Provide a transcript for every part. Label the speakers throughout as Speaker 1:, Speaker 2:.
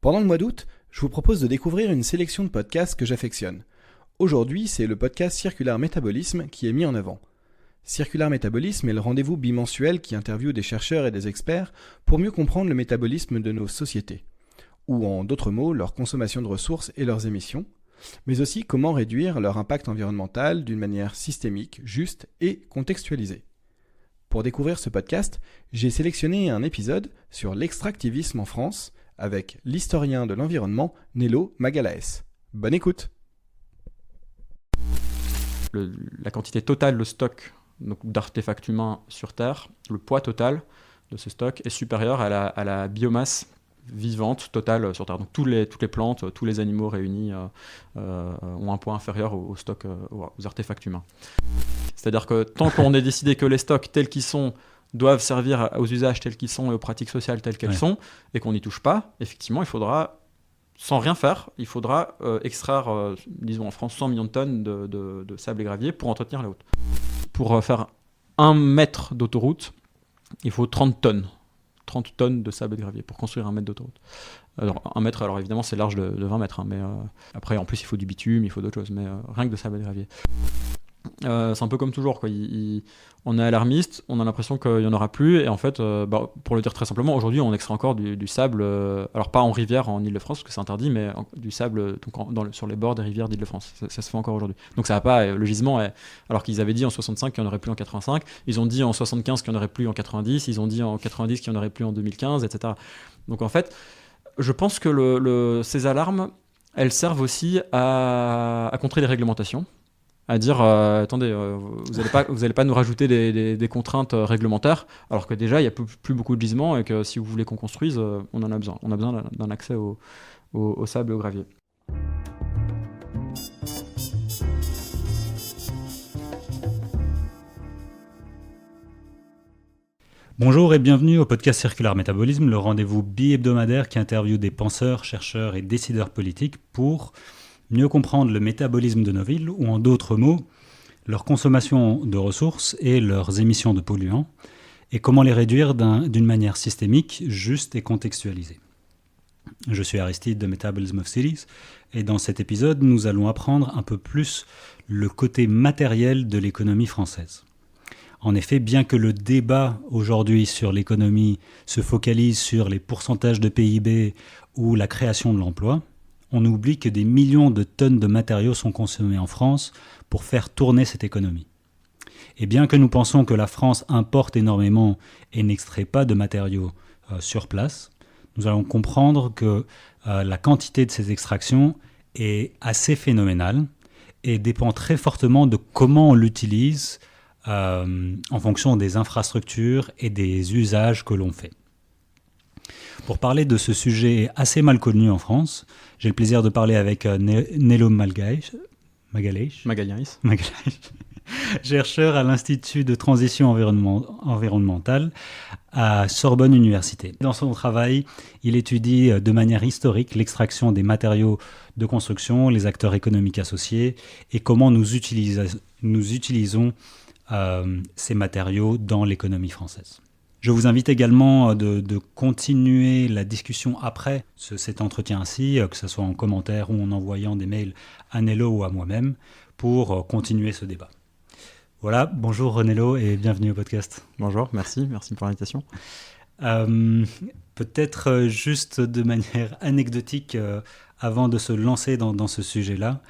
Speaker 1: Pendant le mois d'août, je vous propose de découvrir une sélection de podcasts que j'affectionne. Aujourd'hui, c'est le podcast Circular Métabolisme qui est mis en avant. Circular Métabolisme est le rendez-vous bimensuel qui interviewe des chercheurs et des experts pour mieux comprendre le métabolisme de nos sociétés, ou en d'autres mots, leur consommation de ressources et leurs émissions, mais aussi comment réduire leur impact environnemental d'une manière systémique, juste et contextualisée. Pour découvrir ce podcast, j'ai sélectionné un épisode sur l'extractivisme en France avec l'historien de l'environnement Nello Magalhães. Bonne écoute.
Speaker 2: La quantité totale de stock d'artefacts humains sur Terre, le poids total de ce stock est supérieur à la biomasse vivante totale sur Terre. Donc toutes les plantes, tous les animaux réunis ont un poids inférieur au stock, aux artefacts humains. C'est-à-dire que tant qu'on ait décidé que les stocks tels qu'ils sont doivent servir aux usages tels qu'ils sont et aux pratiques sociales telles qu'elles sont, et qu'on n'y touche pas, effectivement, il faudra, sans rien faire, il faudra extraire, disons en France, 100 millions de tonnes de sable et gravier pour entretenir la route. Pour faire 1 mètre d'autoroute, il faut 30 tonnes. 30 tonnes de sable et de gravier pour construire 1 mètre d'autoroute. Alors 1 mètre, alors évidemment c'est large de 20 mètres, hein, mais après en plus il faut du bitume, il faut d'autres choses, mais rien que de sable et de gravier. C'est un peu comme toujours, quoi. On est alarmiste, on a l'impression qu'il n'y en aura plus, et en fait, pour le dire très simplement, aujourd'hui on extrait encore du sable, alors pas en rivière en Île-de-France, parce que c'est interdit, mais du sable sur les bords des rivières d'Île-de-France. Ça se fait encore aujourd'hui. Donc ça va pas, le gisement, alors qu'ils avaient dit en 65 qu'il n'y en aurait plus en 85, ils ont dit en 75 qu'il n'y en aurait plus en 90, ils ont dit en 90 qu'il n'y en aurait plus en 2015, etc. Donc en fait, je pense que ces alarmes, elles servent aussi à contrer les réglementations. À dire attendez, vous allez pas nous rajouter des contraintes réglementaires, alors que déjà il n'y a plus beaucoup de gisements et que si vous voulez qu'on construise, on en a besoin. On a besoin d'un accès au sable et au gravier.
Speaker 3: Bonjour et bienvenue au podcast Circular Métabolisme, le rendez-vous bi-hebdomadaire qui interviewe des penseurs, chercheurs et décideurs politiques pour mieux comprendre le métabolisme de nos villes, ou en d'autres mots, leur consommation de ressources et leurs émissions de polluants, et comment les réduire d'une manière systémique, juste et contextualisée. Je suis Aristide de Metabolism of Cities, et dans cet épisode, nous allons apprendre un peu plus le côté matériel de l'économie française. En effet, bien que le débat aujourd'hui sur l'économie se focalise sur les pourcentages de PIB ou la création de l'emploi, on oublie que des millions de tonnes de matériaux sont consommés en France pour faire tourner cette économie. Et bien que nous pensons que la France importe énormément et n'extrait pas de matériaux sur place, nous allons comprendre que la quantité de ces extractions est assez phénoménale et dépend très fortement de comment on l'utilise en fonction des infrastructures et des usages que l'on fait. Pour parler de ce sujet assez mal connu en France, j'ai le plaisir de parler avec Nello Magalhães, chercheur à l'Institut de transition environnementale à Sorbonne Université. Dans son travail, il étudie de manière historique l'extraction des matériaux de construction, les acteurs économiques associés et comment nous utilisons ces matériaux dans l'économie française. Je vous invite également de continuer la discussion après cet entretien-ci, que ce soit en commentaire ou en envoyant des mails à Nello ou à moi-même, pour continuer ce débat. Voilà, bonjour Nello et bienvenue au podcast.
Speaker 2: Bonjour, merci pour l'invitation.
Speaker 3: Peut-être juste de manière anecdotique, avant de se lancer dans ce sujet-là,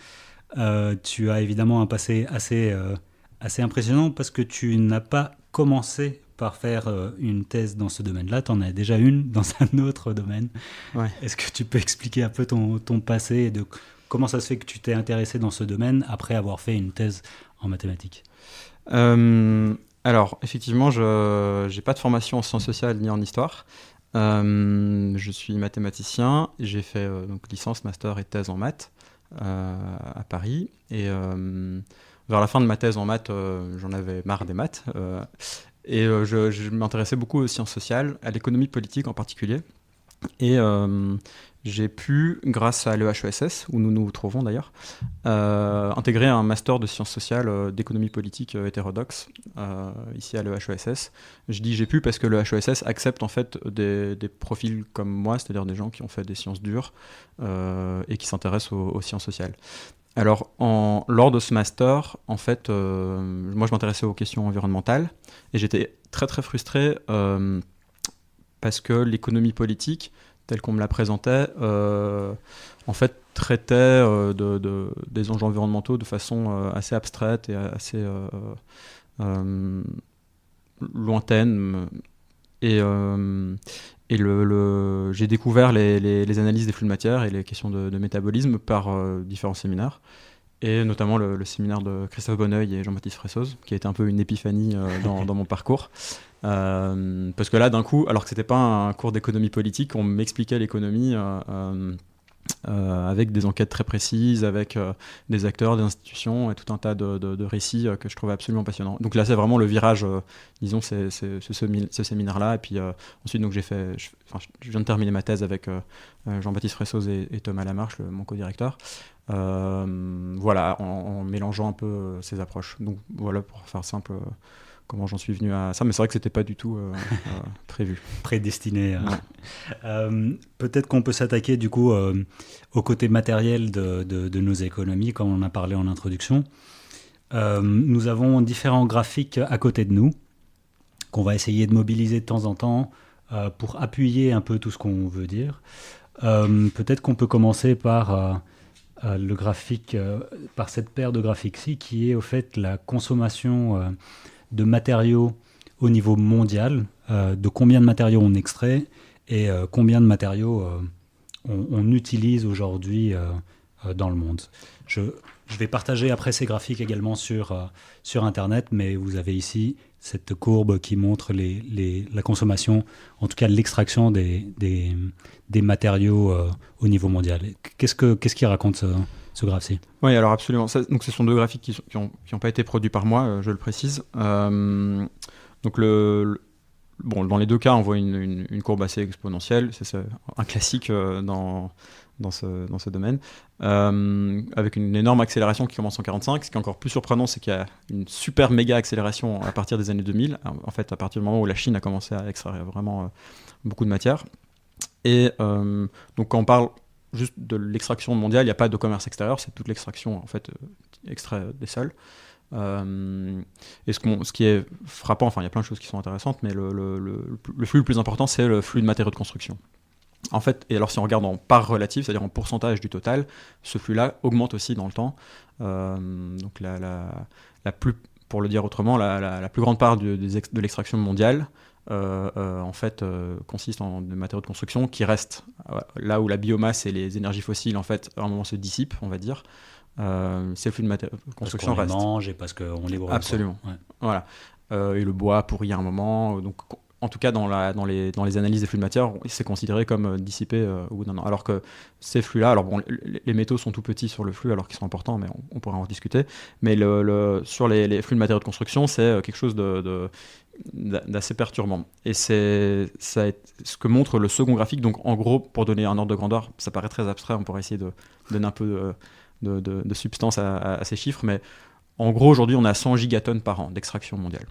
Speaker 3: tu as évidemment un passé assez impressionnant parce que tu n'as pas commencé par faire une thèse dans ce domaine-là, tu en as déjà une dans un autre domaine. Ouais. Est-ce que tu peux expliquer un peu ton passé et de comment ça se fait que tu t'es intéressé dans ce domaine après avoir fait une thèse en mathématiques ?
Speaker 2: Alors, effectivement, je n'ai pas de formation en sciences sociales ni en histoire. Je suis mathématicien, j'ai fait donc licence, master et thèse en maths à Paris. Et vers la fin de ma thèse en maths, j'en avais marre des maths. Et je m'intéressais beaucoup aux sciences sociales, à l'économie politique en particulier. Et j'ai pu, grâce à l'EHESS, où nous nous trouvons d'ailleurs, intégrer un master de sciences sociales, d'économie politique hétérodoxe, ici à l'EHESS. Je dis j'ai pu parce que l'EHESS accepte en fait des profils comme moi, c'est-à-dire des gens qui ont fait des sciences dures et qui s'intéressent aux sciences sociales. Alors, lors de ce master, en fait, moi je m'intéressais aux questions environnementales et j'étais très très frustré parce que l'économie politique, telle qu'on me la présentait, en fait, traitait des enjeux environnementaux de façon assez abstraite et assez lointaine. Et j'ai découvert les analyses des flux de matière et les questions de métabolisme par différents séminaires, et notamment le séminaire de Christophe Bonneuil et Jean-Baptiste Fressoz, qui a été un peu une épiphanie dans mon parcours. Parce que là, d'un coup, alors que c'était pas un cours d'économie politique, on m'expliquait l'économie avec des enquêtes très précises, avec des acteurs, des institutions et tout un tas de récits que je trouvais absolument passionnants. Donc là, c'est vraiment le virage, disons, c'est ce séminaire-là. Et puis ensuite, donc, je viens de terminer ma thèse avec Jean-Baptiste Fressoz et Thomas Lamarche, mon co-directeur. Voilà, en mélangeant un peu ces approches. Donc voilà, pour faire simple, comment j'en suis venu à ça, mais c'est vrai que c'était pas du tout prévu.
Speaker 3: Prédestiné. Peut-être qu'on peut s'attaquer du coup au côté matériel de nos économies, comme on en a parlé en introduction. Nous avons différents graphiques à côté de nous, qu'on va essayer de mobiliser de temps en temps pour appuyer un peu tout ce qu'on veut dire. Peut-être qu'on peut commencer par le graphique, par cette paire de graphiques-ci, qui est au fait la consommation de matériaux au niveau mondial, de combien de matériaux on extrait et combien de matériaux on utilise aujourd'hui dans le monde. Je vais partager après ces graphiques également sur Internet, mais vous avez ici cette courbe qui montre la consommation, en tout cas l'extraction des matériaux au niveau mondial. Qu'est-ce qui raconte ce graphe-ci?
Speaker 2: Oui, alors absolument. Donc ce sont deux graphiques qui n'ont pas été produits par moi, je le précise. Donc bon, dans les deux cas, on voit une courbe assez exponentielle. C'est un classique dans ce domaine, avec une énorme accélération qui commence en 1945. Ce qui est encore plus surprenant, c'est qu'il y a une super méga accélération à partir des années 2000, en fait à partir du moment où la Chine a commencé à extraire vraiment beaucoup de matière. Et donc quand on parle juste de l'extraction mondiale, il n'y a pas de commerce extérieur, c'est toute l'extraction en fait extrait des sols. Et ce qui est frappant, enfin il y a plein de choses qui sont intéressantes, mais le flux le plus important, c'est le flux de matériaux de construction. En fait, et alors si on regarde en part relative, c'est-à-dire en pourcentage du total, ce flux-là augmente aussi dans le temps. Donc pour le dire autrement, la plus grande part de l'extraction mondiale en fait consiste en des matériaux de construction qui restent là où la biomasse et les énergies fossiles en fait à un moment se dissipent, on va dire. C'est le flux de matériaux de construction reste.
Speaker 3: Parce qu'on les mange et parce qu'on les brûle.
Speaker 2: Absolument.
Speaker 3: Ouais.
Speaker 2: Voilà. Et le bois pourrit à un moment. Donc, en tout cas, dans les analyses des flux de matière, c'est considéré comme dissipé au bout d'un an. Alors que ces flux-là, alors bon, les métaux sont tout petits sur le flux, alors qu'ils sont importants, mais on pourra en discuter. Mais sur les flux de matériaux de construction, c'est quelque chose d'assez perturbant. Et c'est ce que montre le second graphique. Donc, en gros, pour donner un ordre de grandeur, ça paraît très abstrait, on pourrait essayer de donner un peu de substance à ces chiffres, mais en gros, aujourd'hui, on a 100 gigatonnes par an d'extraction mondiale.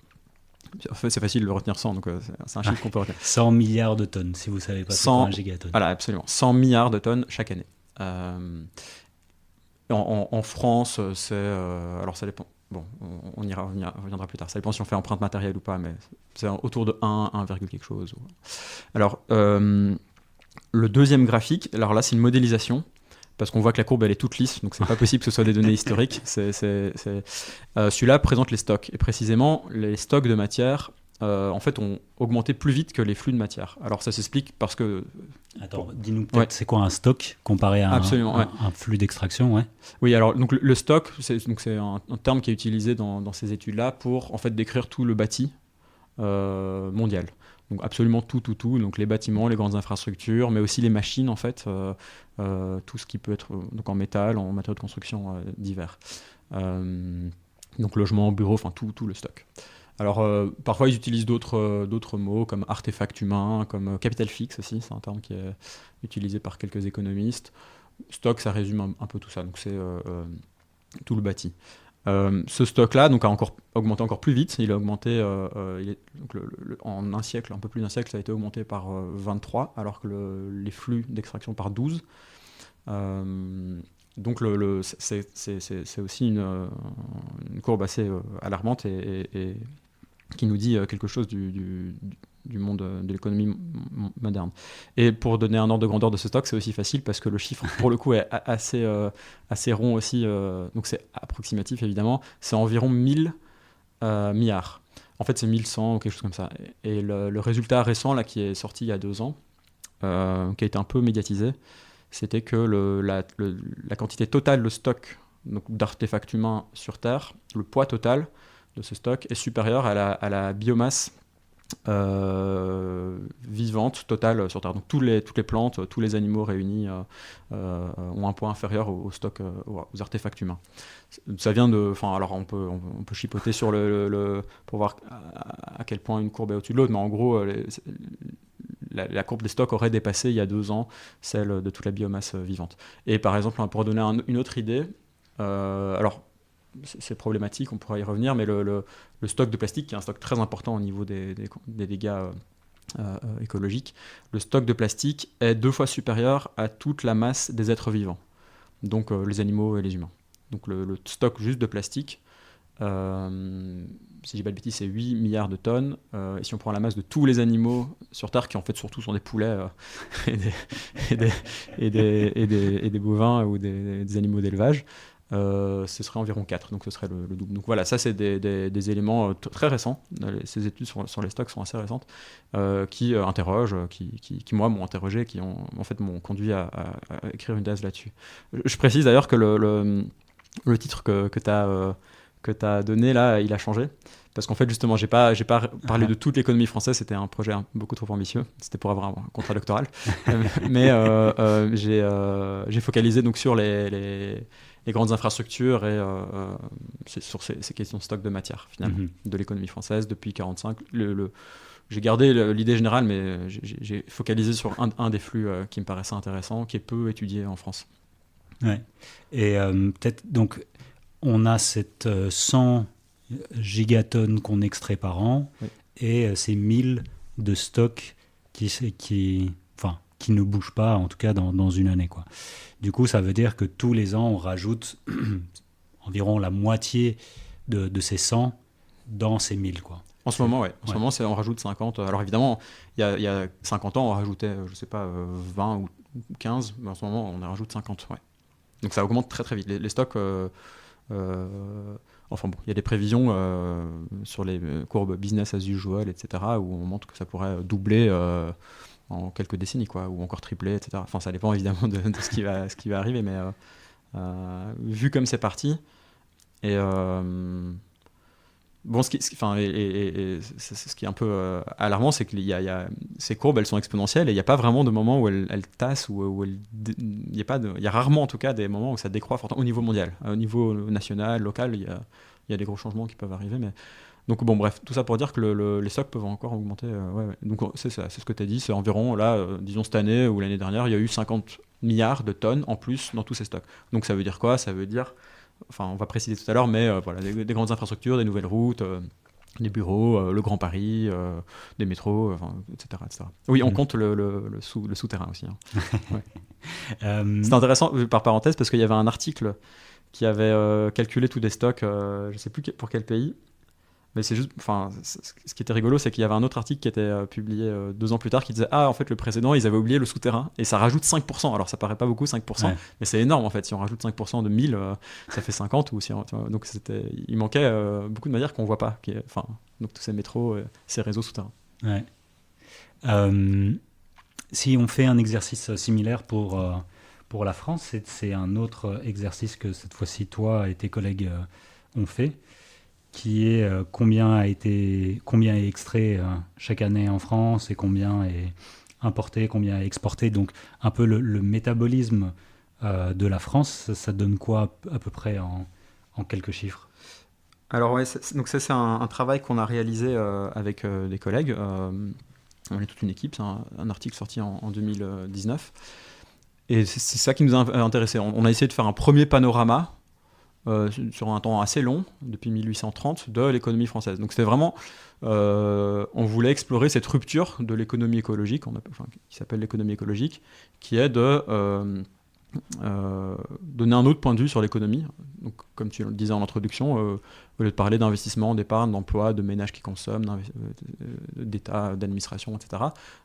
Speaker 2: En fait, c'est facile de retenir 100, donc c'est un chiffre qu'on peut retenir.
Speaker 3: 100 milliards de tonnes, si vous ne savez pas ce qu'est un gigatonne.
Speaker 2: Voilà, absolument. 100 milliards de tonnes chaque année. En France, c'est... alors, ça dépend... Bon, on reviendra plus tard. Ça dépend si on fait empreinte matérielle ou pas, mais c'est autour de 1 quelque chose. Alors, le deuxième graphique, alors là, c'est une modélisation, parce qu'on voit que la courbe elle est toute lisse, donc c'est pas possible que ce soit des données historiques. Celui-là présente les stocks, et précisément les stocks de matière en fait ont augmenté plus vite que les flux de matière. Alors ça s'explique parce que...
Speaker 3: Attends, dis-nous peut-être c'est quoi un stock comparé à un flux d'extraction, ouais.
Speaker 2: Oui, alors donc le stock, c'est un terme qui est utilisé dans ces études-là pour en fait décrire tout le bâti mondial. Donc absolument tout, donc les bâtiments, les grandes infrastructures, mais aussi les machines en fait, tout ce qui peut être donc en métal, en matériaux de construction divers. Donc logement, bureau, enfin tout le stock. Alors, parfois, ils utilisent d'autres mots comme artefact humain, comme capital fixe aussi, c'est un terme qui est utilisé par quelques économistes. Stock, ça résume un peu tout ça, donc c'est tout le bâti. Ce stock-là donc, a augmenté encore plus vite. Il a augmenté en un siècle, un peu plus d'un siècle, ça a été augmenté par 23, alors que les flux d'extraction par 12. Donc c'est aussi une courbe assez alarmante et qui nous dit quelque chose du monde de l'économie moderne. Et pour donner un ordre de grandeur de ce stock, c'est aussi facile parce que le chiffre, pour le coup, est assez rond aussi. Donc c'est approximatif, évidemment. C'est environ 1000 milliards. En fait, c'est 1100 ou quelque chose comme ça. Et le résultat récent, là, qui est sorti il y a 2 ans, qui a été un peu médiatisé, c'était que la quantité totale de stock d'artefacts humains sur Terre, le poids total de ce stock est supérieur à la biomasse vivante totale sur Terre. Donc toutes les plantes, tous les animaux réunis ont un poids inférieur au stock, aux artefacts humains. Ça vient de... alors on peut chipoter sur pour voir à quel point une courbe est au-dessus de l'autre, mais en gros, la courbe des stocks aurait dépassé il y a 2 ans celle de toute la biomasse vivante. Et par exemple, pour donner une autre idée, alors c'est problématique, on pourra y revenir, mais le stock de plastique, qui est un stock très important au niveau des dégâts écologiques, le stock de plastique est 2 fois supérieur à toute la masse des êtres vivants, donc les animaux et les humains. Donc le stock juste de plastique, si je dis pas de bêtises, c'est 8 milliards de tonnes. Et si on prend la masse de tous les animaux sur Terre, qui en fait surtout sont des poulets et des bovins ou des animaux d'élevage, ce serait environ 4, donc ce serait le double. Donc voilà, ça c'est des éléments très récents. Ces études sur les stocks sont assez récentes, qui interrogent, qui moi m'ont interrogé, qui m'ont conduit à écrire une thèse là-dessus. Je précise d'ailleurs que le titre que tu as donné là, il a changé. Parce qu'en fait, justement, j'ai pas parlé de toute l'économie française, c'était un projet beaucoup trop ambitieux, c'était pour avoir un contrat doctoral. Mais j'ai focalisé donc sur les grandes infrastructures et sur ces questions de stock de matière, finalement, de l'économie française depuis 1945. J'ai gardé l'idée générale, mais j'ai focalisé sur un des flux qui me paraissait intéressant, qui est peu étudié en France.
Speaker 3: Ouais. Et peut-être, donc, on a cette 100 gigatonnes qu'on extrait par an, oui, et ces 1000 de stock qui ne bougent pas, en tout cas dans une année, quoi. Du coup, ça veut dire que tous les ans, on rajoute environ la moitié de ces 100 dans ces 1000, quoi.
Speaker 2: En ce moment, oui. En ce moment, on rajoute 50. Alors évidemment, il y a 50 ans, on rajoutait, je ne sais pas, 20 ou 15, mais en ce moment, on en rajoute 50. Ouais. Donc ça augmente très très vite. Les stocks... enfin bon, il y a des prévisions sur les courbes business as usual, etc., où on montre que ça pourrait doubler en quelques décennies, quoi, ou encore tripler, etc. Enfin, ça dépend évidemment de ce qui va arriver, mais vu comme c'est parti, et bon, ce qui est un peu alarmant, c'est que ces courbes, elles sont exponentielles et il n'y a pas vraiment de moment où elles tassent, il y a rarement en tout cas des moments où ça décroît fortement au niveau mondial. Au niveau national, local, il y a des gros changements qui peuvent arriver. Donc bon, bref, tout ça pour dire que les stocks peuvent encore augmenter. Donc c'est ça, c'est ce que tu as dit, c'est environ, là, disons cette année ou l'année dernière, il y a eu 50 milliards de tonnes en plus dans tous ces stocks. Donc ça veut dire quoi ? Ça veut dire... Enfin, on va préciser tout à l'heure, mais voilà, des grandes infrastructures, des nouvelles routes, des bureaux, le Grand Paris, des métros, etc., etc. Oui, on compte le souterrain aussi. Hein. Ouais. C'est intéressant, par parenthèse, parce qu'il y avait un article qui avait calculé tous des stocks, je ne sais plus pour quel pays. Mais c'est juste, ce qui était rigolo, c'est qu'il y avait un autre article qui était publié 2 ans plus tard qui disait en fait, le précédent, ils avaient oublié le souterrain et ça rajoute 5%. Alors ça paraît pas beaucoup, 5%, ouais, mais c'est énorme en fait. Si on rajoute 5% de 1000, ça fait 50. Donc il manquait beaucoup de matière qu'on voit pas. Donc tous ces métros, ces réseaux souterrains.
Speaker 3: Ouais. Si on fait un exercice similaire pour la France, c'est un autre exercice que cette fois-ci, toi et tes collègues ont fait, qui est combien est extrait chaque année en France et combien est importé, combien est exporté. Donc un peu le métabolisme de la France, ça donne quoi à peu près en quelques chiffres ?
Speaker 2: Alors ouais, donc ça c'est un travail qu'on a réalisé avec des collègues. On est toute une équipe, c'est un article sorti en 2019. Et c'est ça qui nous a intéressé. On a essayé de faire un premier panorama sur un temps assez long, depuis 1830, de l'économie française. Donc c'était vraiment, on voulait explorer cette rupture de l'économie écologique, qui s'appelle l'économie écologique, qui est de donner un autre point de vue sur l'économie. Donc, comme tu le disais en introduction, au lieu de parler d'investissement, d'épargne, d'emploi, de ménages qui consomment, d'État, d'administration, etc.,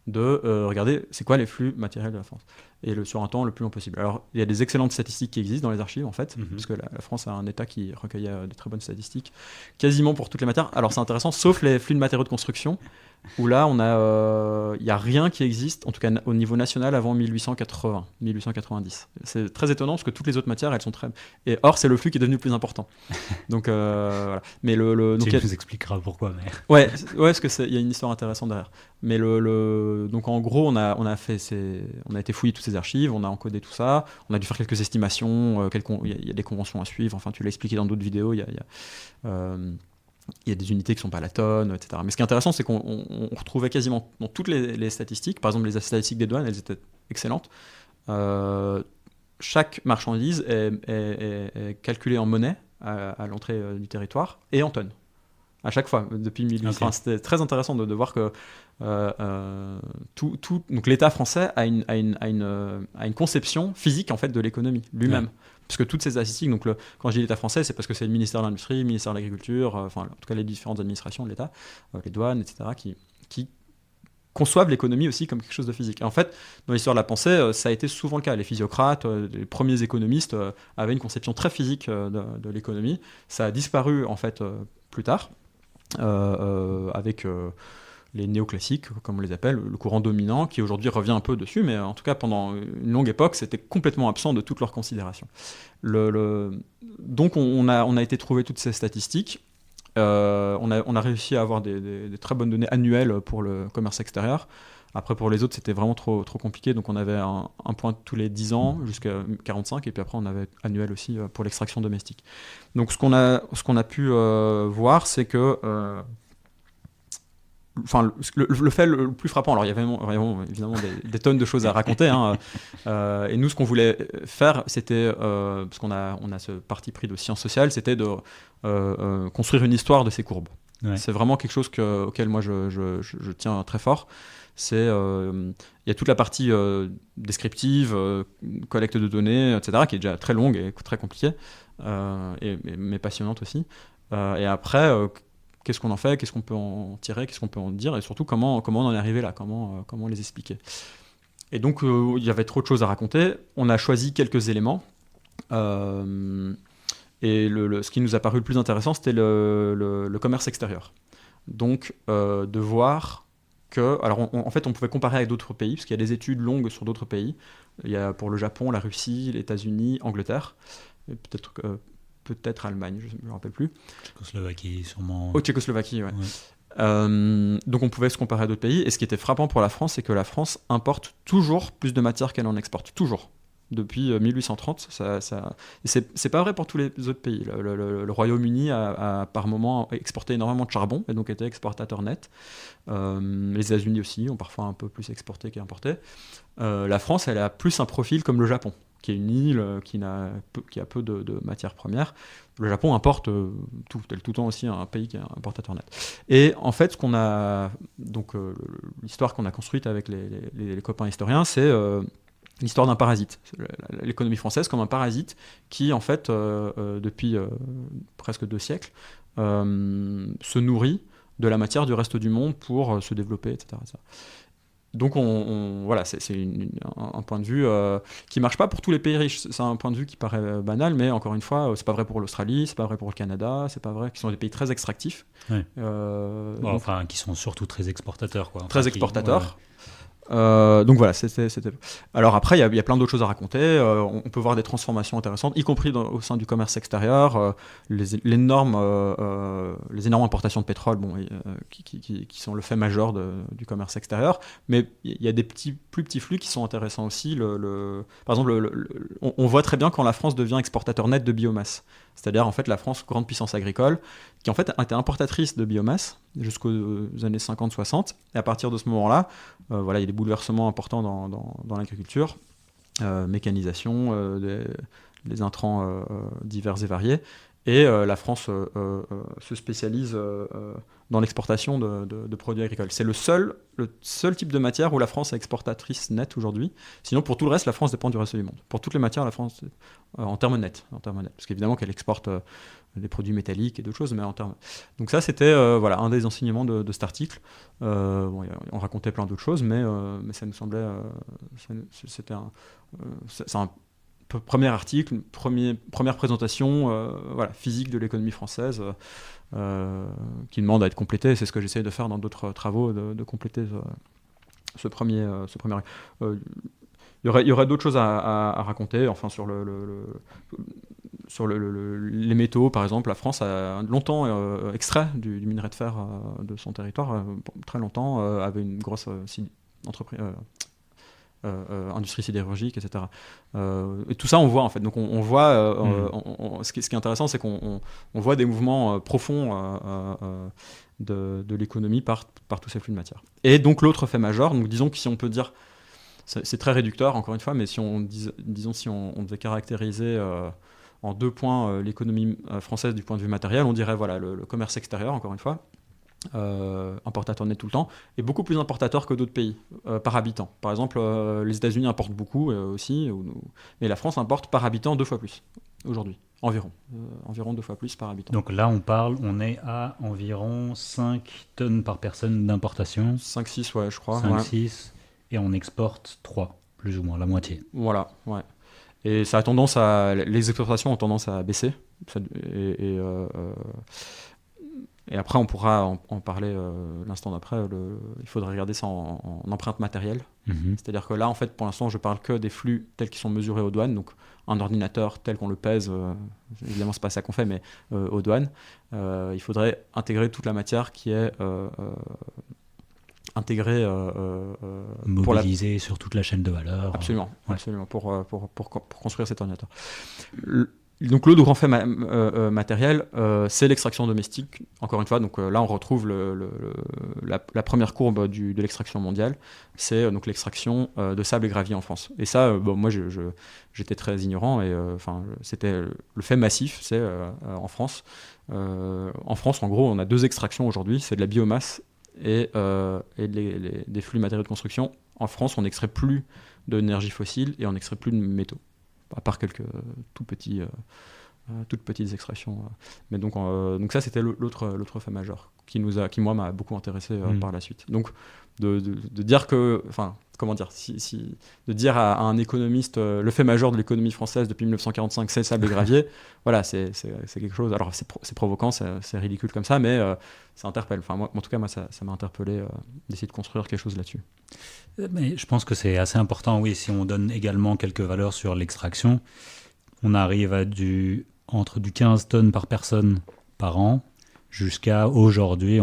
Speaker 2: de regarder c'est quoi les flux matériels de la France, et sur un temps le plus long possible. Alors, il y a des excellentes statistiques qui existent dans les archives, en fait, parce que la France a un État qui recueillait des très bonnes statistiques, quasiment pour toutes les matières. Alors, c'est intéressant, sauf les flux de matériaux de construction, où là, il n'y a rien qui existe, en tout cas au niveau national, avant 1880, 1890. C'est très étonnant, parce que toutes les autres matières, elles sont très... Et or, c'est le flux qui est devenu le plus important. Donc, voilà. Mais donc,
Speaker 3: tu nous expliqueras pourquoi, mais...
Speaker 2: Ouais, parce qu'il y a une histoire intéressante derrière. Mais donc, en gros, on a été fouiller toutes ces archives, on a encodé tout ça, on a dû faire quelques estimations, il y a des conventions à suivre, enfin, tu l'as expliqué dans d'autres vidéos, il y a des unités qui ne sont pas à la tonne, etc. Mais ce qui est intéressant, c'est qu'on retrouvait quasiment dans toutes les statistiques, par exemple les statistiques des douanes, elles étaient excellentes. Chaque marchandise est calculée en monnaie à l'entrée du territoire et en tonnes. À chaque fois, depuis 1800. Okay. Enfin, c'était très intéressant de voir que donc l'État français a une conception physique en fait, de l'économie lui-même. Ouais. Parce que toutes ces statistiques, donc quand je dis l'État français, c'est parce que c'est le ministère de l'Industrie, le ministère de l'Agriculture, enfin en tout cas les différentes administrations de l'État, les douanes, etc., qui conçoivent l'économie aussi comme quelque chose de physique. Et en fait, dans l'histoire de la pensée, ça a été souvent le cas. Les physiocrates, les premiers économistes avaient une conception très physique de l'économie. Ça a disparu en fait plus tard avec les néoclassiques, comme on les appelle, le courant dominant, qui aujourd'hui revient un peu dessus, mais en tout cas pendant une longue époque, c'était complètement absent de toutes leurs considérations. Donc on a été trouver toutes ces statistiques. On a réussi à avoir des très bonnes données annuelles pour le commerce extérieur. Après, pour les autres, c'était vraiment trop compliqué. Donc, on avait un point tous les 10 ans jusqu'à 45. Et puis après, on avait annuel aussi pour l'extraction domestique. Donc, ce qu'on a pu voir, c'est que... Enfin, le fait le plus frappant, alors il y avait vraiment évidemment des tonnes de choses à raconter, hein, et nous ce qu'on voulait faire, c'était, parce qu'on a ce parti pris de sciences sociales, c'était de construire une histoire de ces courbes. Ouais. C'est vraiment quelque chose auquel moi je tiens très fort. Il y a toute la partie descriptive, collecte de données, etc., qui est déjà très longue et très compliquée, mais passionnante aussi. Et après... qu'est-ce qu'on en fait, qu'est-ce qu'on peut en tirer, qu'est-ce qu'on peut en dire, et surtout comment on en est arrivé là, comment les expliquer. Et donc, il y avait trop de choses à raconter. On a choisi quelques éléments. Et ce qui nous a paru le plus intéressant, c'était le commerce extérieur. Donc, de voir que... Alors, en fait, on pouvait comparer avec d'autres pays, parce qu'il y a des études longues sur d'autres pays. Il y a pour le Japon, la Russie, les États-Unis, Angleterre, et peut-être Allemagne, je ne me rappelle plus.
Speaker 3: Tchécoslovaquie, sûrement.
Speaker 2: Tchécoslovaquie, ouais. Donc on pouvait se comparer à d'autres pays. Et ce qui était frappant pour la France, c'est que la France importe toujours plus de matière qu'elle en exporte. Toujours. Depuis 1830. C'est pas vrai pour tous les autres pays. Le Royaume-Uni a par moment exporté énormément de charbon et donc était exportateur net. Les États-Unis aussi ont parfois un peu plus exporté qu'importé. La France, elle a plus un profil comme le Japon, qui est une île qui a peu de matières premières. Le Japon importe tout le temps aussi un pays qui est un importateur net. Et en fait, ce qu'on a, donc l'histoire qu'on a construite avec les copains historiens, c'est l'histoire d'un parasite. L'économie française comme un parasite qui, en fait, depuis presque 2 siècles, se nourrit de la matière du reste du monde pour se développer, etc. Donc voilà, c'est un point de vue qui marche pas pour tous les pays riches. C'est un point de vue qui paraît banal, mais encore une fois, c'est pas vrai pour l'Australie, c'est pas vrai pour le Canada, c'est pas vrai, qui sont des pays très extractifs.
Speaker 3: Ouais. Enfin, qui sont surtout très exportateurs, quoi.
Speaker 2: Très exportateurs. Donc voilà, c'était. Alors après, il y a plein d'autres choses à raconter. On peut voir des transformations intéressantes, y compris au sein du commerce extérieur, les énormes importations de pétrole, qui sont le fait majeur du commerce extérieur. Mais il y a des plus petits flux qui sont intéressants aussi. Par exemple, on voit très bien quand la France devient exportateur net de biomasse. C'est-à-dire en fait la France, grande puissance agricole, qui en fait a été importatrice de biomasse jusqu'aux années 50-60. Et à partir de ce moment-là, il y a des bouleversements importants dans l'agriculture, mécanisation, des intrants divers et variés. Et la France se spécialise dans l'exportation de produits agricoles. C'est le seul type de matière où la France est exportatrice nette aujourd'hui. Sinon, pour tout le reste, la France dépend du reste du monde. Pour toutes les matières, la France, en termes nets. Parce qu'évidemment qu'elle exporte des produits métalliques et d'autres choses, mais en termes... Donc ça, c'était un des enseignements de cet article. On racontait plein d'autres choses, mais ça nous semblait... c'est un premier article, première présentation physique de l'économie française qui demande à être complétée. C'est ce que j'essaie de faire dans d'autres travaux, de compléter ce premier. Il y aurait d'autres choses à raconter, enfin sur les métaux, par exemple. La France a longtemps extrait du minerai de fer de son territoire, très longtemps, avait une grosse entreprise... industrie sidérurgique, etc. Et tout ça, on voit en fait. Donc, on voit. Ce qui est intéressant, c'est qu'on voit des mouvements profonds de l'économie par tous ces flux de matière. Et donc, l'autre fait majeur. Donc, disons que si on peut dire, c'est très réducteur, encore une fois, mais si on devait caractériser en 2 points l'économie française du point de vue matériel, on dirait le commerce extérieur, encore une fois. Importateur net tout le temps, et beaucoup plus importateur que d'autres pays par habitant. Par exemple, les États-Unis importent beaucoup aussi, mais la France importe par habitant 2 fois plus aujourd'hui, environ 2 fois plus par habitant.
Speaker 3: Donc là, on est à environ 5 tonnes par personne d'importation.
Speaker 2: 5-6, ouais, je crois.
Speaker 3: 5-6, et on exporte 3, plus ou moins, la moitié.
Speaker 2: Voilà, ouais. Et les exportations ont tendance à baisser, et après, on pourra en parler l'instant d'après. Il faudrait regarder ça en empreinte matérielle. C'est-à-dire que là, en fait, pour l'instant, je parle que des flux tels qu'ils sont mesurés aux douanes. Donc, un ordinateur tel qu'on le pèse, évidemment, c'est pas ça qu'on fait, mais aux douanes. Il faudrait intégrer toute la matière qui est intégrée...
Speaker 3: mobilisée sur toute la chaîne de valeur.
Speaker 2: Absolument, absolument, pour construire cet ordinateur. Donc l'autre grand fait matériel, c'est l'extraction domestique. Encore une fois, donc là on retrouve la première courbe de l'extraction mondiale, c'est donc l'extraction de sable et gravier en France. Et ça, moi j'étais très ignorant, et c'était le fait massif, c'est en France. En France, en gros, on a 2 extractions aujourd'hui, c'est de la biomasse et des flux matériaux de construction. En France, on n'extrait plus d'énergie fossile et on n'extrait plus de métaux, à part quelques toutes petites extractions. Mais donc ça, c'était l'autre fait majeur qui moi m'a beaucoup intéressé par la suite. Donc de dire que, comment dire, de dire à un économiste le fait majeur de l'économie française depuis 1945, c'est sable et gravier, voilà, c'est quelque chose. Alors c'est provoquant, c'est ridicule comme ça, mais ça interpelle. Moi, en tout cas, ça m'a interpellé d'essayer de construire quelque chose là-dessus.
Speaker 3: Mais je pense que c'est assez important, oui, si on donne également quelques valeurs sur l'extraction. On arrive à entre du 15 tonnes par personne par an, jusqu'à aujourd'hui,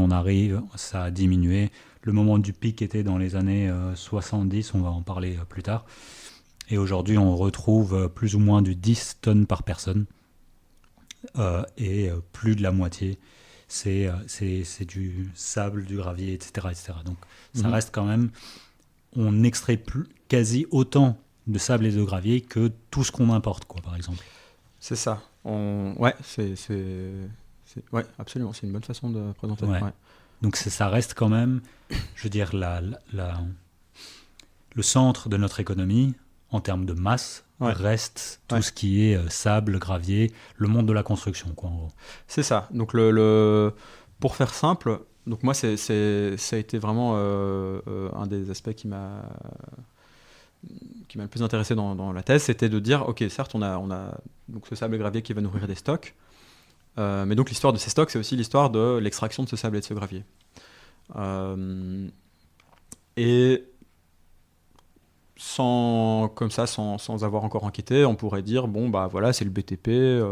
Speaker 3: ça a diminué. Le moment du pic était dans les années 70, on va en parler plus tard. Et aujourd'hui, on retrouve plus ou moins du 10 tonnes par personne. Et plus de la moitié, c'est du sable, du gravier, etc. Donc ça reste quand même... On extrait quasi autant de sable et de gravier que tout ce qu'on importe, par exemple.
Speaker 2: C'est ça. Ouais, ouais, absolument. C'est une bonne façon de présenter.
Speaker 3: Ouais.
Speaker 2: Ouais.
Speaker 3: Donc ça reste quand même, je veux dire, le centre de notre économie, en termes de masse, reste tout ce qui est sable, gravier, le monde de la construction, en gros.
Speaker 2: C'est ça. Donc pour faire simple... Donc moi, ça a été vraiment un des aspects qui m'a le plus intéressé dans la thèse, c'était de dire, ok, certes, on a donc ce sable et gravier qui va nourrir des stocks, mais donc l'histoire de ces stocks, c'est aussi l'histoire de l'extraction de ce sable et de ce gravier. Et sans avoir encore enquêté, on pourrait dire, bon, bah voilà, c'est le BTP,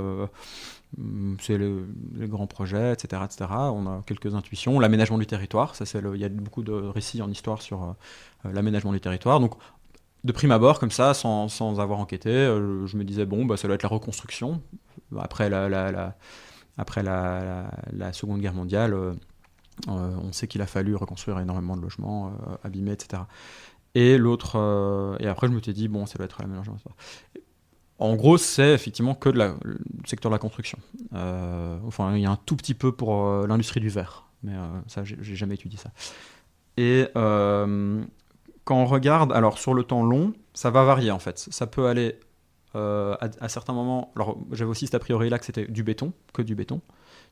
Speaker 2: c'est les grands projets, etc., etc. On a quelques intuitions. L'aménagement du territoire, il y a beaucoup de récits en histoire sur l'aménagement du territoire. Donc, de prime abord, comme ça, sans avoir enquêté, je me disais, bon, bah, ça doit être la reconstruction. Après la Seconde Guerre mondiale, on sait qu'il a fallu reconstruire énormément de logements abîmés, etc. Et après, je me suis dit, bon, ça doit être l'aménagement. En gros, c'est effectivement que le secteur de la construction. Enfin, il y a un tout petit peu pour l'industrie du verre, mais ça, j'ai jamais étudié ça. Et quand on regarde, alors sur le temps long, ça va varier en fait. Ça peut aller à certains moments. Alors, j'avais aussi cet a priori là que c'était du béton, que du béton.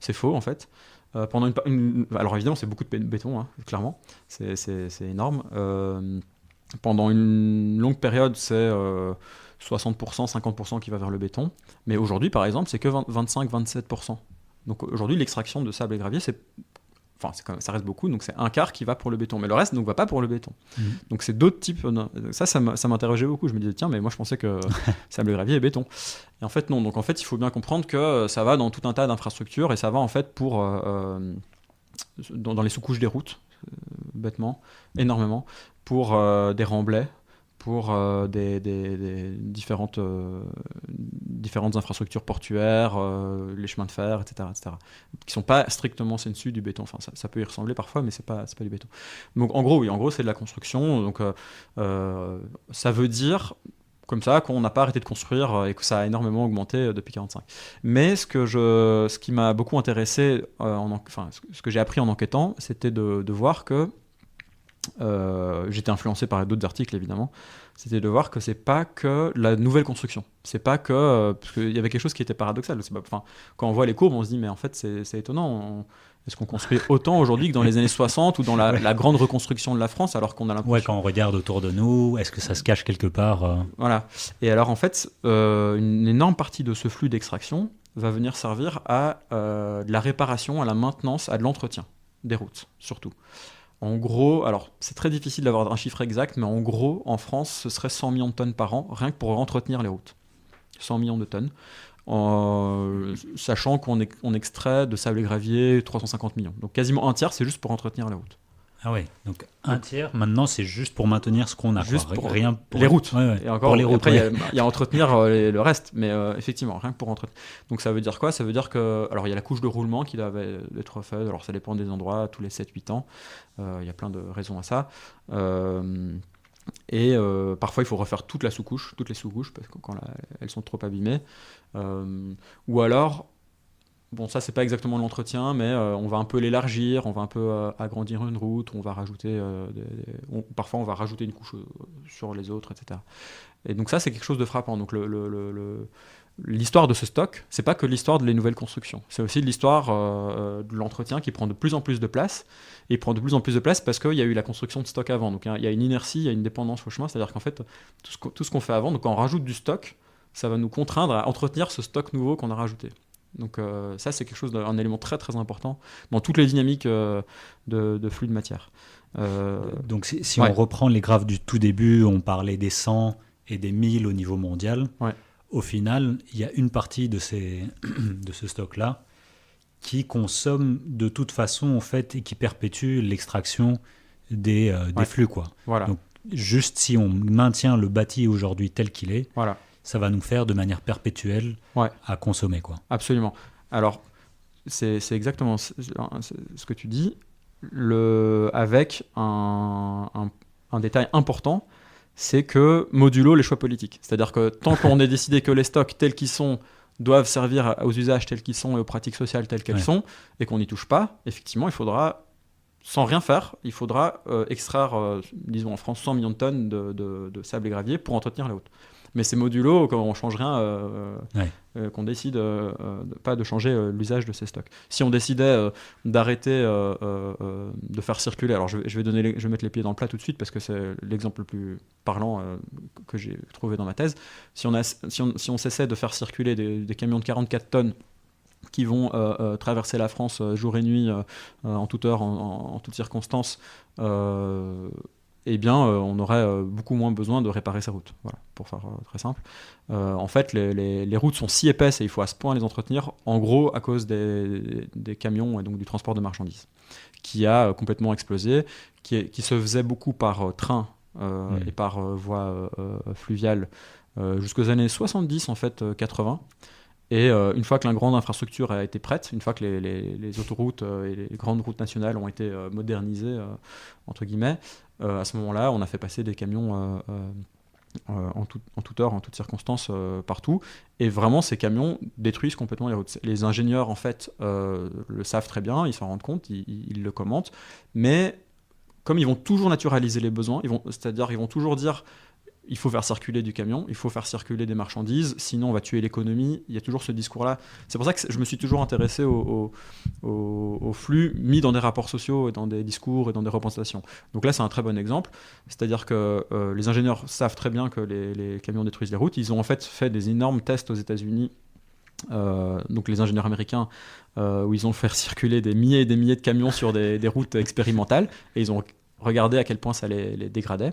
Speaker 2: C'est faux en fait. Alors évidemment, c'est beaucoup de béton, hein, clairement. C'est énorme. Pendant une longue période, c'est 60%, 50% qui va vers le béton. Mais aujourd'hui, par exemple, c'est que 25-27%. Donc aujourd'hui, l'extraction de sable et gravier, ça reste beaucoup, donc c'est un quart qui va pour le béton. Mais le reste ne va pas pour le béton. Donc c'est d'autres types. Ça m'interrogeait beaucoup. Je me disais, tiens, mais moi je pensais que sable et gravier et béton. Et en fait, non. Donc en fait, il faut bien comprendre que ça va dans tout un tas d'infrastructures et ça va en fait pour dans les sous-couches des routes, bêtement, énormément, pour des remblais, pour des différentes infrastructures portuaires, les chemins de fer, etc., qui ne sont pas strictement sensu du béton. Enfin, ça peut y ressembler parfois, mais c'est pas du béton. Donc en gros, c'est de la construction. Donc ça veut dire comme ça qu'on n'a pas arrêté de construire et que ça a énormément augmenté depuis 1945. Mais ce qui m'a beaucoup intéressé, ce que j'ai appris en enquêtant, c'était de voir que j'étais influencé par d'autres articles évidemment, c'était de voir que c'est pas que la nouvelle construction, c'est pas que parce qu'il y avait quelque chose qui était paradoxal. Quand on voit les courbes, on se dit mais en fait c'est étonnant, est-ce qu'on construit autant aujourd'hui que dans les années 60 ou dans la grande reconstruction de la France, alors qu'on a l'impression...
Speaker 3: Ouais, quand on regarde autour de nous, est-ce que ça se cache quelque part
Speaker 2: Voilà. Et alors en fait, une énorme partie de ce flux d'extraction va venir servir à de la réparation, à la maintenance, à de l'entretien des routes surtout. En gros, alors c'est très difficile d'avoir un chiffre exact, mais en gros, en France, ce serait 100 millions de tonnes par an, rien que pour entretenir les routes. 100 millions de tonnes, sachant qu'on extrait de sable et gravier 350 millions. Donc quasiment un tiers, c'est juste pour entretenir les routes.
Speaker 3: Ah ouais, donc un tiers, maintenant, c'est juste pour maintenir ce qu'on a.
Speaker 2: Juste pour
Speaker 3: rien pour
Speaker 2: les routes.
Speaker 3: Ouais.
Speaker 2: Et encore,
Speaker 3: pour les routes,
Speaker 2: après, il y a entretenir le reste, mais effectivement, rien que pour entretenir. Donc ça veut dire quoi ? Ça veut dire que, alors il y a la couche de roulement qui doit être faite, alors ça dépend des endroits, tous les 7-8 ans. Il y a plein de raisons à ça. Et parfois, il faut refaire toutes les sous-couches, parce que quand elles sont trop abîmées. Ou alors... Bon, ça, c'est pas exactement l'entretien, mais on va un peu l'élargir, on va un peu agrandir une route, on va rajouter parfois on va rajouter une couche sur les autres, etc. Et donc ça, c'est quelque chose de frappant. Donc l'histoire de ce stock, c'est pas que l'histoire de les nouvelles constructions, c'est aussi l'histoire de l'entretien qui prend de plus en plus de place, et il prend de plus en plus de place parce qu'il y a eu la construction de stock avant. Donc il y a une inertie, il y a une dépendance au chemin, c'est-à-dire qu'en fait, tout ce qu'on fait avant, donc quand on rajoute du stock, ça va nous contraindre à entretenir ce stock nouveau qu'on a rajouté. Donc ça, c'est quelque chose un élément très très important dans toutes les dynamiques de flux de matière.
Speaker 3: Donc si on reprend les graphes du tout début, on parlait des 100 et des 1000 au niveau mondial. Ouais. Au final, il y a une partie de ce stock-là qui consomme de toute façon en fait, et qui perpétue l'extraction des flux, quoi.
Speaker 2: Voilà.
Speaker 3: Donc juste si on maintient le bâti aujourd'hui tel qu'il est, voilà, ça va nous faire de manière perpétuelle à consommer, quoi.
Speaker 2: Absolument. Alors, c'est exactement ce que tu dis, avec un détail important, c'est que modulo les choix politiques. C'est-à-dire que tant qu'on est décidé que les stocks tels qu'ils sont doivent servir aux usages tels qu'ils sont et aux pratiques sociales telles qu'elles sont, et qu'on n'y touche pas, effectivement, il faudra, sans rien faire, il faudra extraire, disons en France, 100 millions de tonnes de sable et gravier pour entretenir la route. Mais c'est modulo, quand on ne change rien, qu'on décide pas de changer l'usage de ces stocks. Si on décidait d'arrêter de faire circuler, alors je vais mettre les pieds dans le plat tout de suite parce que c'est l'exemple le plus parlant que j'ai trouvé dans ma thèse. Si on cessait de faire circuler des camions de 44 tonnes qui vont traverser la France jour et nuit, en toute heure, en toutes circonstances, eh bien, on aurait beaucoup moins besoin de réparer ces routes. Voilà, pour faire très simple. En fait, les routes sont si épaisses et il faut à ce point les entretenir, en gros, à cause des camions et donc du transport de marchandises, qui a complètement explosé, qui se faisait beaucoup par train et par voie fluviale jusqu'aux années 70, en fait, 80. Et une fois que la grande infrastructure a été prête, une fois que les autoroutes et les grandes routes nationales ont été modernisées, entre guillemets, à ce moment-là, on a fait passer des camions en toute heure, en toutes circonstances, partout. Et vraiment, ces camions détruisent complètement les routes. Les ingénieurs, en fait, le savent très bien, ils s'en rendent compte, ils le commentent. Mais comme ils vont toujours naturaliser les besoins, c'est-à-dire ils vont toujours dire il faut faire circuler du camion, il faut faire circuler des marchandises, sinon on va tuer l'économie. Il y a toujours ce discours-là. C'est pour ça que je me suis toujours intéressé au flux mis dans des rapports sociaux, et dans des discours et dans des représentations. Donc là, c'est un très bon exemple. C'est-à-dire que les ingénieurs savent très bien que les camions détruisent les routes. Ils ont en fait des énormes tests aux États-Unis. Donc les ingénieurs américains, où ils ont fait circuler des milliers et des milliers de camions sur des routes expérimentales, et ils ont regardé à quel point ça les dégradait.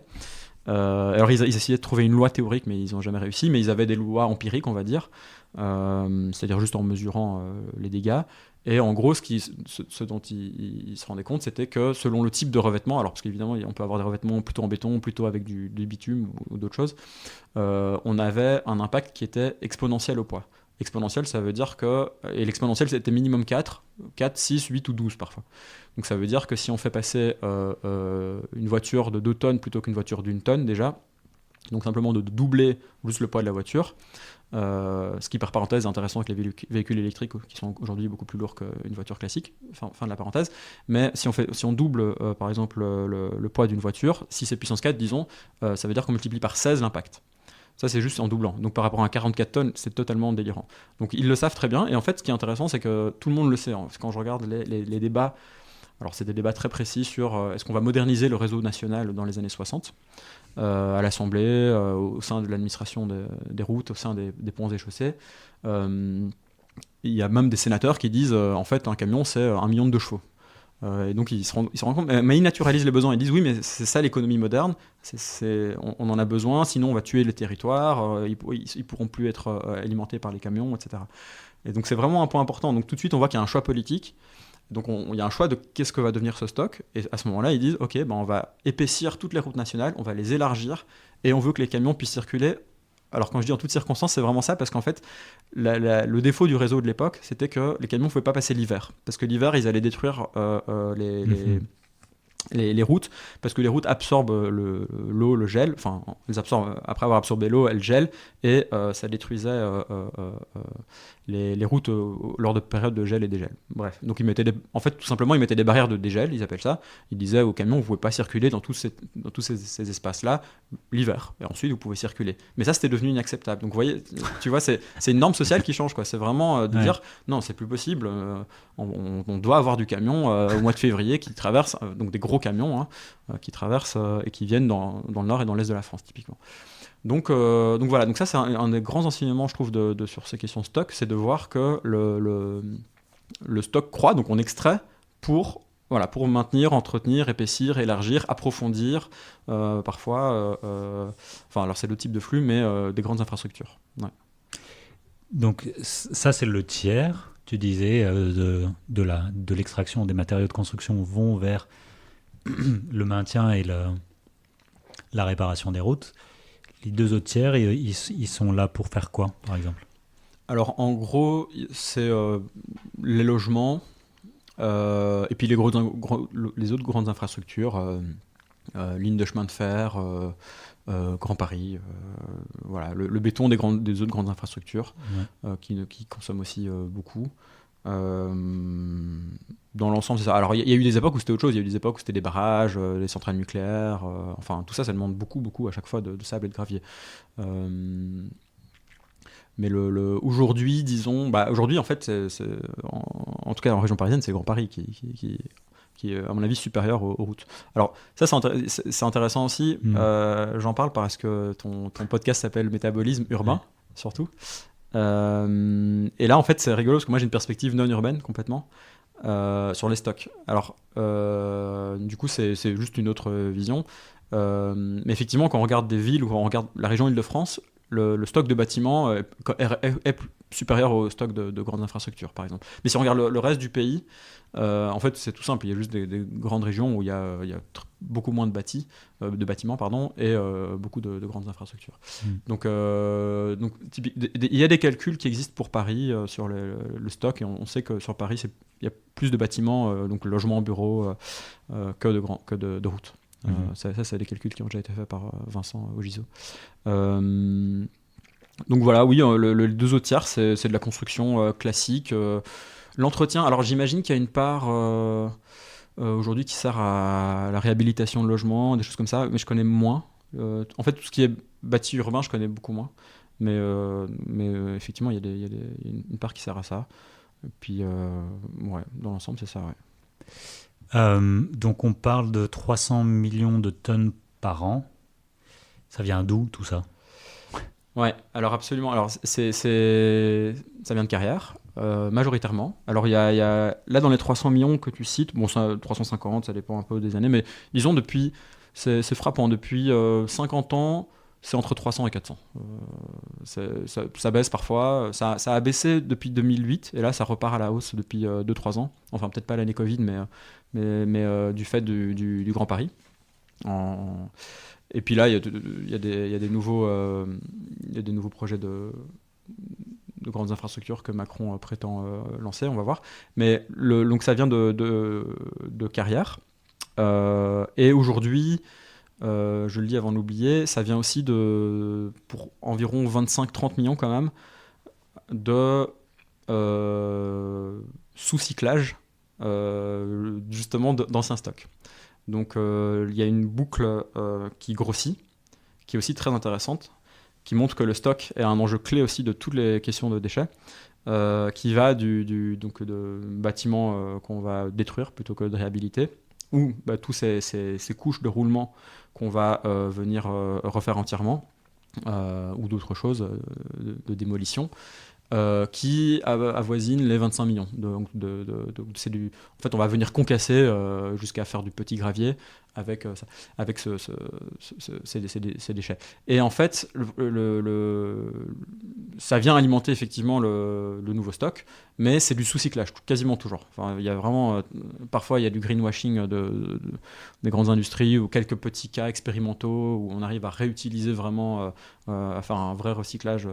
Speaker 2: Alors ils essayaient de trouver une loi théorique, mais ils n'ont jamais réussi. Mais ils avaient des lois empiriques, on va dire, c'est-à-dire juste en mesurant les dégâts. Et en gros, ce dont ils se rendaient compte, c'était que selon le type de revêtement, alors parce qu'évidemment on peut avoir des revêtements plutôt en béton, plutôt avec du bitume ou d'autres choses, on avait un impact qui était exponentiel au poids. Exponentiel, ça veut dire que... Et l'exponentiel, c'était minimum 4, 6, 8 ou 12 parfois. Donc ça veut dire que si on fait passer une voiture de 2 tonnes plutôt qu'une voiture d'1 tonne déjà, donc simplement de doubler juste le poids de la voiture, ce qui par parenthèse est intéressant avec les véhicules électriques qui sont aujourd'hui beaucoup plus lourds qu'une voiture classique, fin de la parenthèse, mais si on double par exemple le poids d'une voiture, si c'est puissance 4 disons, ça veut dire qu'on multiplie par 16 l'impact. Ça, c'est juste en doublant. Donc, par rapport à un 44 tonnes, c'est totalement délirant. Donc, ils le savent très bien. Et en fait, ce qui est intéressant, c'est que tout le monde le sait. Quand je regarde les débats, alors c'est des débats très précis sur est-ce qu'on va moderniser le réseau national dans les années 60, à l'Assemblée, au sein de l'administration des routes, au sein des ponts et chaussées. Il y a même des sénateurs qui disent, en fait, un camion, c'est 1 million de chevaux. Et donc ils se rendent compte, mais ils naturalisent les besoins. Ils disent oui, mais c'est ça l'économie moderne. On en a besoin, sinon on va tuer les territoires. Ils pourront plus être alimentés par les camions, etc. Et donc c'est vraiment un point important. Donc tout de suite on voit qu'il y a un choix politique. Donc il y a un choix de qu'est-ce que va devenir ce stock. Et à ce moment-là ils disent ok, on va épaissir toutes les routes nationales, on va les élargir et on veut que les camions puissent circuler. Alors quand je dis en toutes circonstances, c'est vraiment ça, parce qu'en fait, le défaut du réseau de l'époque, c'était que les camions ne pouvaient pas passer l'hiver. Parce que l'hiver, ils allaient détruire les routes, parce que les routes absorbent l'eau, le gel, enfin, elles absorbent, après avoir absorbé l'eau, elles gèlent, et ça détruisait les routes lors de périodes de gel et dégel. Bref, donc en fait, tout simplement, ils mettaient des barrières de dégel, ils appellent ça. Ils disaient aux camions, vous ne pouvez pas circuler dans tous ces espaces-là l'hiver, et ensuite vous pouvez circuler. Mais ça, c'était devenu inacceptable. Donc vous voyez, tu vois, c'est une norme sociale qui change, quoi. C'est vraiment de dire, non, c'est plus possible, on doit avoir du camion au mois de février qui traverse, donc des gros camions qui traversent et qui viennent dans le nord et dans l'est de la France, typiquement. Donc voilà, donc ça c'est un des grands enseignements, je trouve, sur ces questions stock, c'est de voir que le stock croît, donc on extrait pour maintenir, entretenir, épaissir, élargir, approfondir, parfois, alors c'est le type de flux, mais des grandes infrastructures. Ouais.
Speaker 3: Donc ça c'est le tiers, tu disais, de l'extraction des matériaux de construction vont vers le maintien et la réparation des routes. Les 2 autres tiers, ils sont là pour faire quoi, par exemple ?
Speaker 2: Alors, en gros, c'est les logements et puis les autres grandes infrastructures, lignes de chemin de fer, Grand Paris, voilà, le béton des autres grandes infrastructures qui consomment aussi beaucoup. Dans l'ensemble, c'est ça. Alors, il y a eu des époques où c'était autre chose. Il y a eu des époques où c'était des barrages, des centrales nucléaires. Enfin, tout ça demande beaucoup à chaque fois de sable et de gravier. Mais aujourd'hui, disons... aujourd'hui, en fait, en tout cas, en région parisienne, c'est Grand Paris qui est, à mon avis, supérieur aux routes. Alors, ça, c'est intéressant aussi. J'en parle parce que ton podcast s'appelle Métabolisme urbain, surtout. Et là, en fait, c'est rigolo parce que moi, j'ai une perspective non urbaine complètement sur les stocks. Alors, du coup, c'est juste une autre vision. Mais effectivement, quand on regarde des villes ou quand on regarde la région Île-de-France, le stock de bâtiments est supérieur au stock de grandes infrastructures, par exemple. Mais si on regarde le reste du pays, en fait, c'est tout simple. Il y a juste des grandes régions où il y a beaucoup moins de bâtiments, et beaucoup de grandes infrastructures. Donc, il y a des calculs qui existent pour Paris sur le stock, et on sait que sur Paris, il y a plus de bâtiments, donc logements, bureaux, que de routes. Ça, c'est des calculs qui ont déjà été faits par Vincent Augiso. Donc voilà, oui, les 2 autres tiers, c'est de la construction classique. L'entretien, alors j'imagine qu'il y a une part aujourd'hui qui sert à la réhabilitation de logements, des choses comme ça, mais je connais moins. En fait, tout ce qui est bâti urbain, je connais beaucoup moins. Mais effectivement, il y a une part qui sert à ça. Et puis, dans l'ensemble, c'est ça, ouais.
Speaker 3: Donc on parle de 300 millions de tonnes par an. Ça vient d'où tout ça ?
Speaker 2: Ouais, alors absolument. Alors ça vient de Carrière, majoritairement. Alors il y a là dans les 300 millions que tu cites, bon ça 350, ça dépend un peu des années, mais disons depuis, c'est frappant, depuis 50 ans, c'est entre 300 et 400. Ça baisse parfois, ça a baissé depuis 2008, et là ça repart à la hausse depuis 2-3 ans. Enfin peut-être pas l'année Covid, mais du fait du Grand Paris. Et puis là, il y a des nouveaux projets de grandes infrastructures que Macron prétend lancer, on va voir. Mais donc ça vient de Carrière. Et aujourd'hui, je le dis avant de l'oublier, ça vient aussi pour environ 25-30 millions quand même, de sous-cyclage justement d'anciens stocks. Donc il y a une boucle qui grossit, qui est aussi très intéressante, qui montre que le stock est un enjeu clé aussi de toutes les questions de déchets, qui va donc de bâtiments qu'on va détruire plutôt que de réhabiliter, ou tous ces couches de roulement qu'on va venir refaire entièrement, ou d'autres choses de démolition. Qui avoisine les 25 millions. En fait, on va venir concasser jusqu'à faire du petit gravier avec ces déchets. Et en fait, ça vient alimenter effectivement le nouveau stock, mais c'est du sous-cyclage, quasiment toujours. Enfin, il y a vraiment, parfois, il y a du greenwashing des grandes industries ou quelques petits cas expérimentaux où on arrive à réutiliser vraiment, à faire un vrai recyclage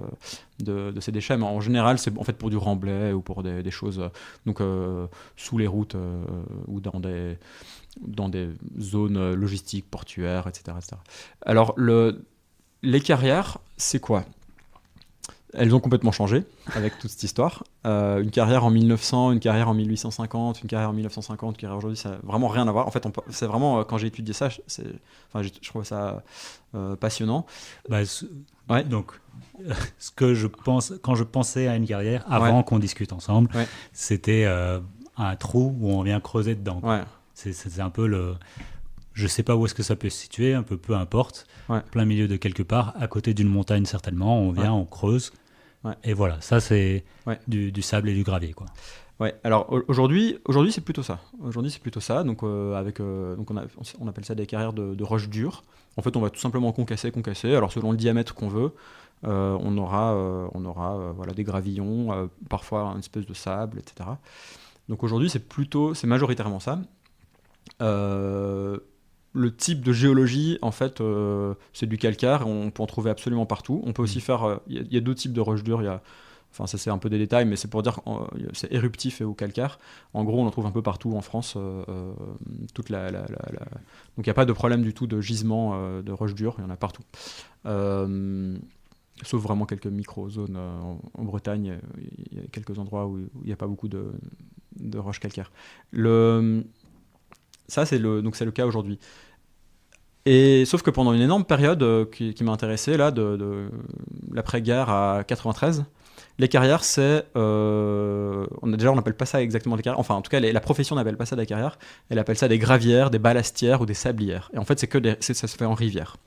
Speaker 2: de ces déchets. Mais en général, c'est en fait pour du remblai ou pour des choses sous les routes ou dans des zones logistiques, portuaires, etc. Alors, les carrières, c'est quoi ? Elles ont complètement changé avec toute cette histoire. Une carrière en 1900, une carrière en 1850, une carrière en 1950, une carrière aujourd'hui, ça n'a vraiment rien à voir. En fait, c'est vraiment, quand j'ai étudié ça, je trouve ça passionnant.
Speaker 3: Ouais. Donc, ce que je pense, quand je pensais à une carrière, avant qu'on discute ensemble, c'était un trou où on vient creuser dedans.
Speaker 2: Ouais.
Speaker 3: C'est un peu je sais pas où est-ce que ça peut se situer, peu importe, plein milieu de quelque part, à côté d'une montagne certainement, on vient, on creuse, et voilà, ça c'est du sable et du gravier, quoi.
Speaker 2: Ouais, alors aujourd'hui c'est plutôt ça. Donc on appelle ça des carrières de roches dures. En fait, on va tout simplement concasser. Alors selon le diamètre qu'on veut, on aura des gravillons, parfois une espèce de sable, etc. Donc aujourd'hui, c'est majoritairement ça. Le type de géologie, en fait, c'est du calcaire. On peut en trouver absolument partout. On peut aussi faire. Il y a 2 types de roches dures. Enfin, ça c'est un peu des détails, mais c'est pour dire que c'est éruptif et au calcaire. En gros, on en trouve un peu partout en France. Donc il n'y a pas de problème du tout de gisement de roches dures. Il y en a partout. Sauf vraiment quelques micro-zones en Bretagne. Il y a quelques endroits où il n'y a pas beaucoup de roches calcaires. Ça, c'est le cas aujourd'hui. Et sauf que pendant une énorme période qui m'a intéressé, là, de l'après-guerre à 93, les carrières, on n'appelle pas ça exactement des carrières. Enfin, en tout cas, la profession n'appelle pas ça des carrières. Elle appelle ça des gravières, des balastières ou des sablières. Et en fait, ça se fait en rivière.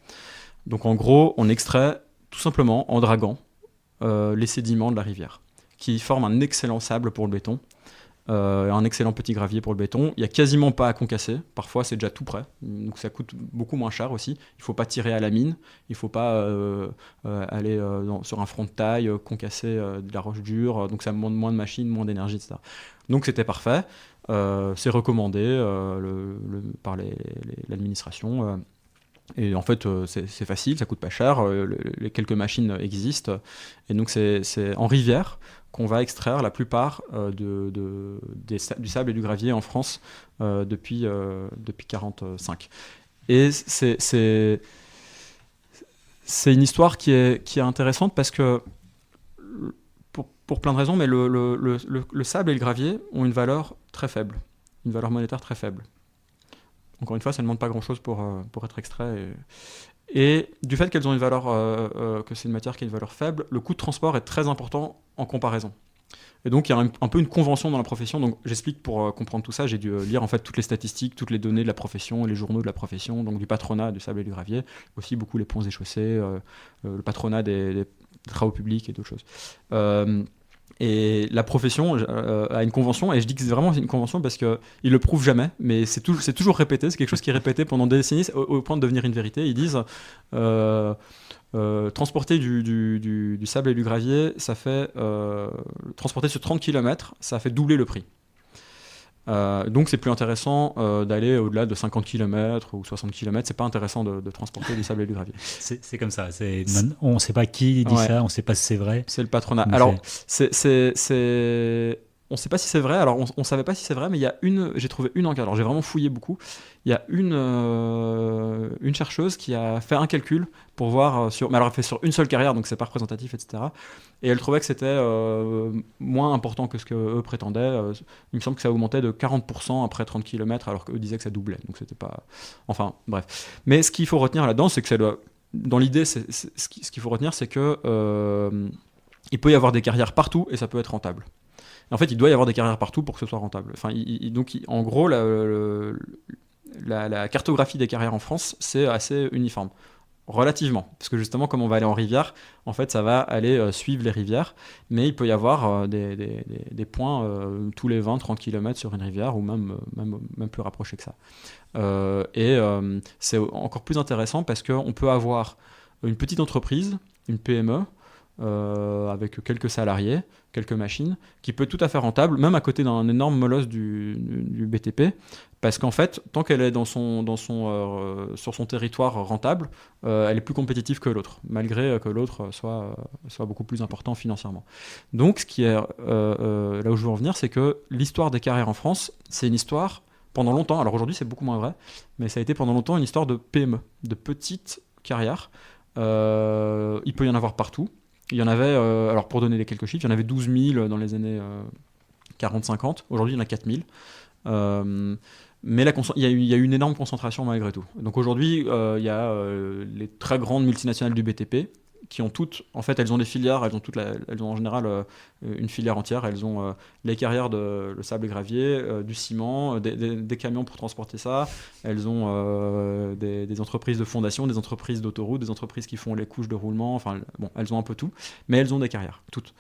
Speaker 2: Donc, en gros, on extrait tout simplement en draguant les sédiments de la rivière, qui forment un excellent sable pour le béton. un excellent petit gravier pour le béton. Il n'y a quasiment pas à concasser. Parfois, c'est déjà tout prêt. Donc, ça coûte beaucoup moins cher aussi. Il ne faut pas tirer à la mine. Il ne faut pas aller sur un front de taille, concasser de la roche dure. Donc, ça demande moins de machines, moins d'énergie, etc. Donc, c'était parfait. C'est recommandé par l'administration. Et en fait, c'est facile, ça coûte pas cher. Les quelques machines existent. Et donc, c'est en rivière qu'on va extraire la plupart du sable et du gravier en France depuis 1945. Et c'est une histoire qui est intéressante parce que, pour plein de raisons, mais le sable et le gravier ont une valeur très faible, une valeur monétaire très faible. Encore une fois, ça ne demande pas grand-chose pour être extrait. Et du fait qu'elles ont une valeur, que c'est une matière qui a une valeur faible, le coût de transport est très important en comparaison. Et donc, il y a un peu une convention dans la profession. Donc, j'explique pour comprendre tout ça. J'ai dû lire en fait toutes les statistiques, toutes les données de la profession, les journaux de la profession, donc du patronat du sable et du gravier, aussi beaucoup les ponts et chaussées, le patronat des travaux publics et d'autres choses. Et la profession a une convention, et je dis que c'est vraiment une convention parce qu'ils ne le prouvent jamais, mais c'est toujours répété, c'est quelque chose qui est répété pendant des décennies au point de devenir une vérité. Ils disent transporter du sable et du gravier, ça fait transporter sur 30 km, ça fait doubler le prix. Donc c'est plus intéressant d'aller au-delà de 50 km ou 60 km, c'est pas intéressant de transporter du sable et du gravier.
Speaker 3: C'est comme ça, on ne sait pas qui dit ça, on ne sait pas si c'est vrai.
Speaker 2: C'est le patronat. Alors, on ne sait pas si c'est vrai, alors on ne savait pas si c'est vrai, mais j'ai trouvé une enquête, alors j'ai vraiment fouillé beaucoup, il y a une chercheuse qui a fait un calcul pour voir, mais alors elle fait sur une seule carrière, donc c'est pas représentatif, etc. Et elle trouvait que c'était moins important que ce qu'eux prétendaient. Il me semble que ça augmentait de 40% après 30 km, alors qu'eux disaient que ça doublait, donc c'était pas... Enfin, bref. Mais ce qu'il faut retenir là-dedans, c'est que dans l'idée, ce qu'il faut retenir, c'est que il peut y avoir des carrières partout et ça peut être rentable. En fait, il doit y avoir des carrières partout pour que ce soit rentable. Enfin, en gros, la cartographie des carrières en France, c'est assez uniforme. Relativement. Parce que justement, comme on va aller en rivière, en fait, ça va aller suivre les rivières. Mais il peut y avoir des points tous les 20-30 km sur une rivière, ou même plus rapprochés que ça. C'est encore plus intéressant parce qu'on peut avoir une petite entreprise, une PME, avec quelques salariés, quelques machines, qui peut être tout à fait rentable, même à côté d'un énorme molosse du BTP, parce qu'en fait, tant qu'elle est sur son territoire rentable, elle est plus compétitive que l'autre, malgré que l'autre soit beaucoup plus important financièrement. Donc, ce qui est là où je veux en venir, c'est que l'histoire des carrières en France, c'est une histoire, pendant longtemps, alors aujourd'hui c'est beaucoup moins vrai, mais ça a été pendant longtemps une histoire de PME, de petites carrières. Il peut y en avoir partout. Il y en avait, alors pour donner quelques chiffres, il y en avait 12 000 dans les années 40-50. Aujourd'hui, il y en a 4 000. Mais il y a eu une énorme concentration malgré tout. Donc aujourd'hui, il y a les très grandes multinationales du BTP qui ont toutes, en fait, elles ont des filières, elles ont en général une filière entière. Elles ont les carrières le sable et gravier, du ciment, des camions pour transporter ça. Elles ont des entreprises de fondation, des entreprises d'autoroute, des entreprises qui font les couches de roulement. Enfin, bon, elles ont un peu tout, mais elles ont des carrières, toutes.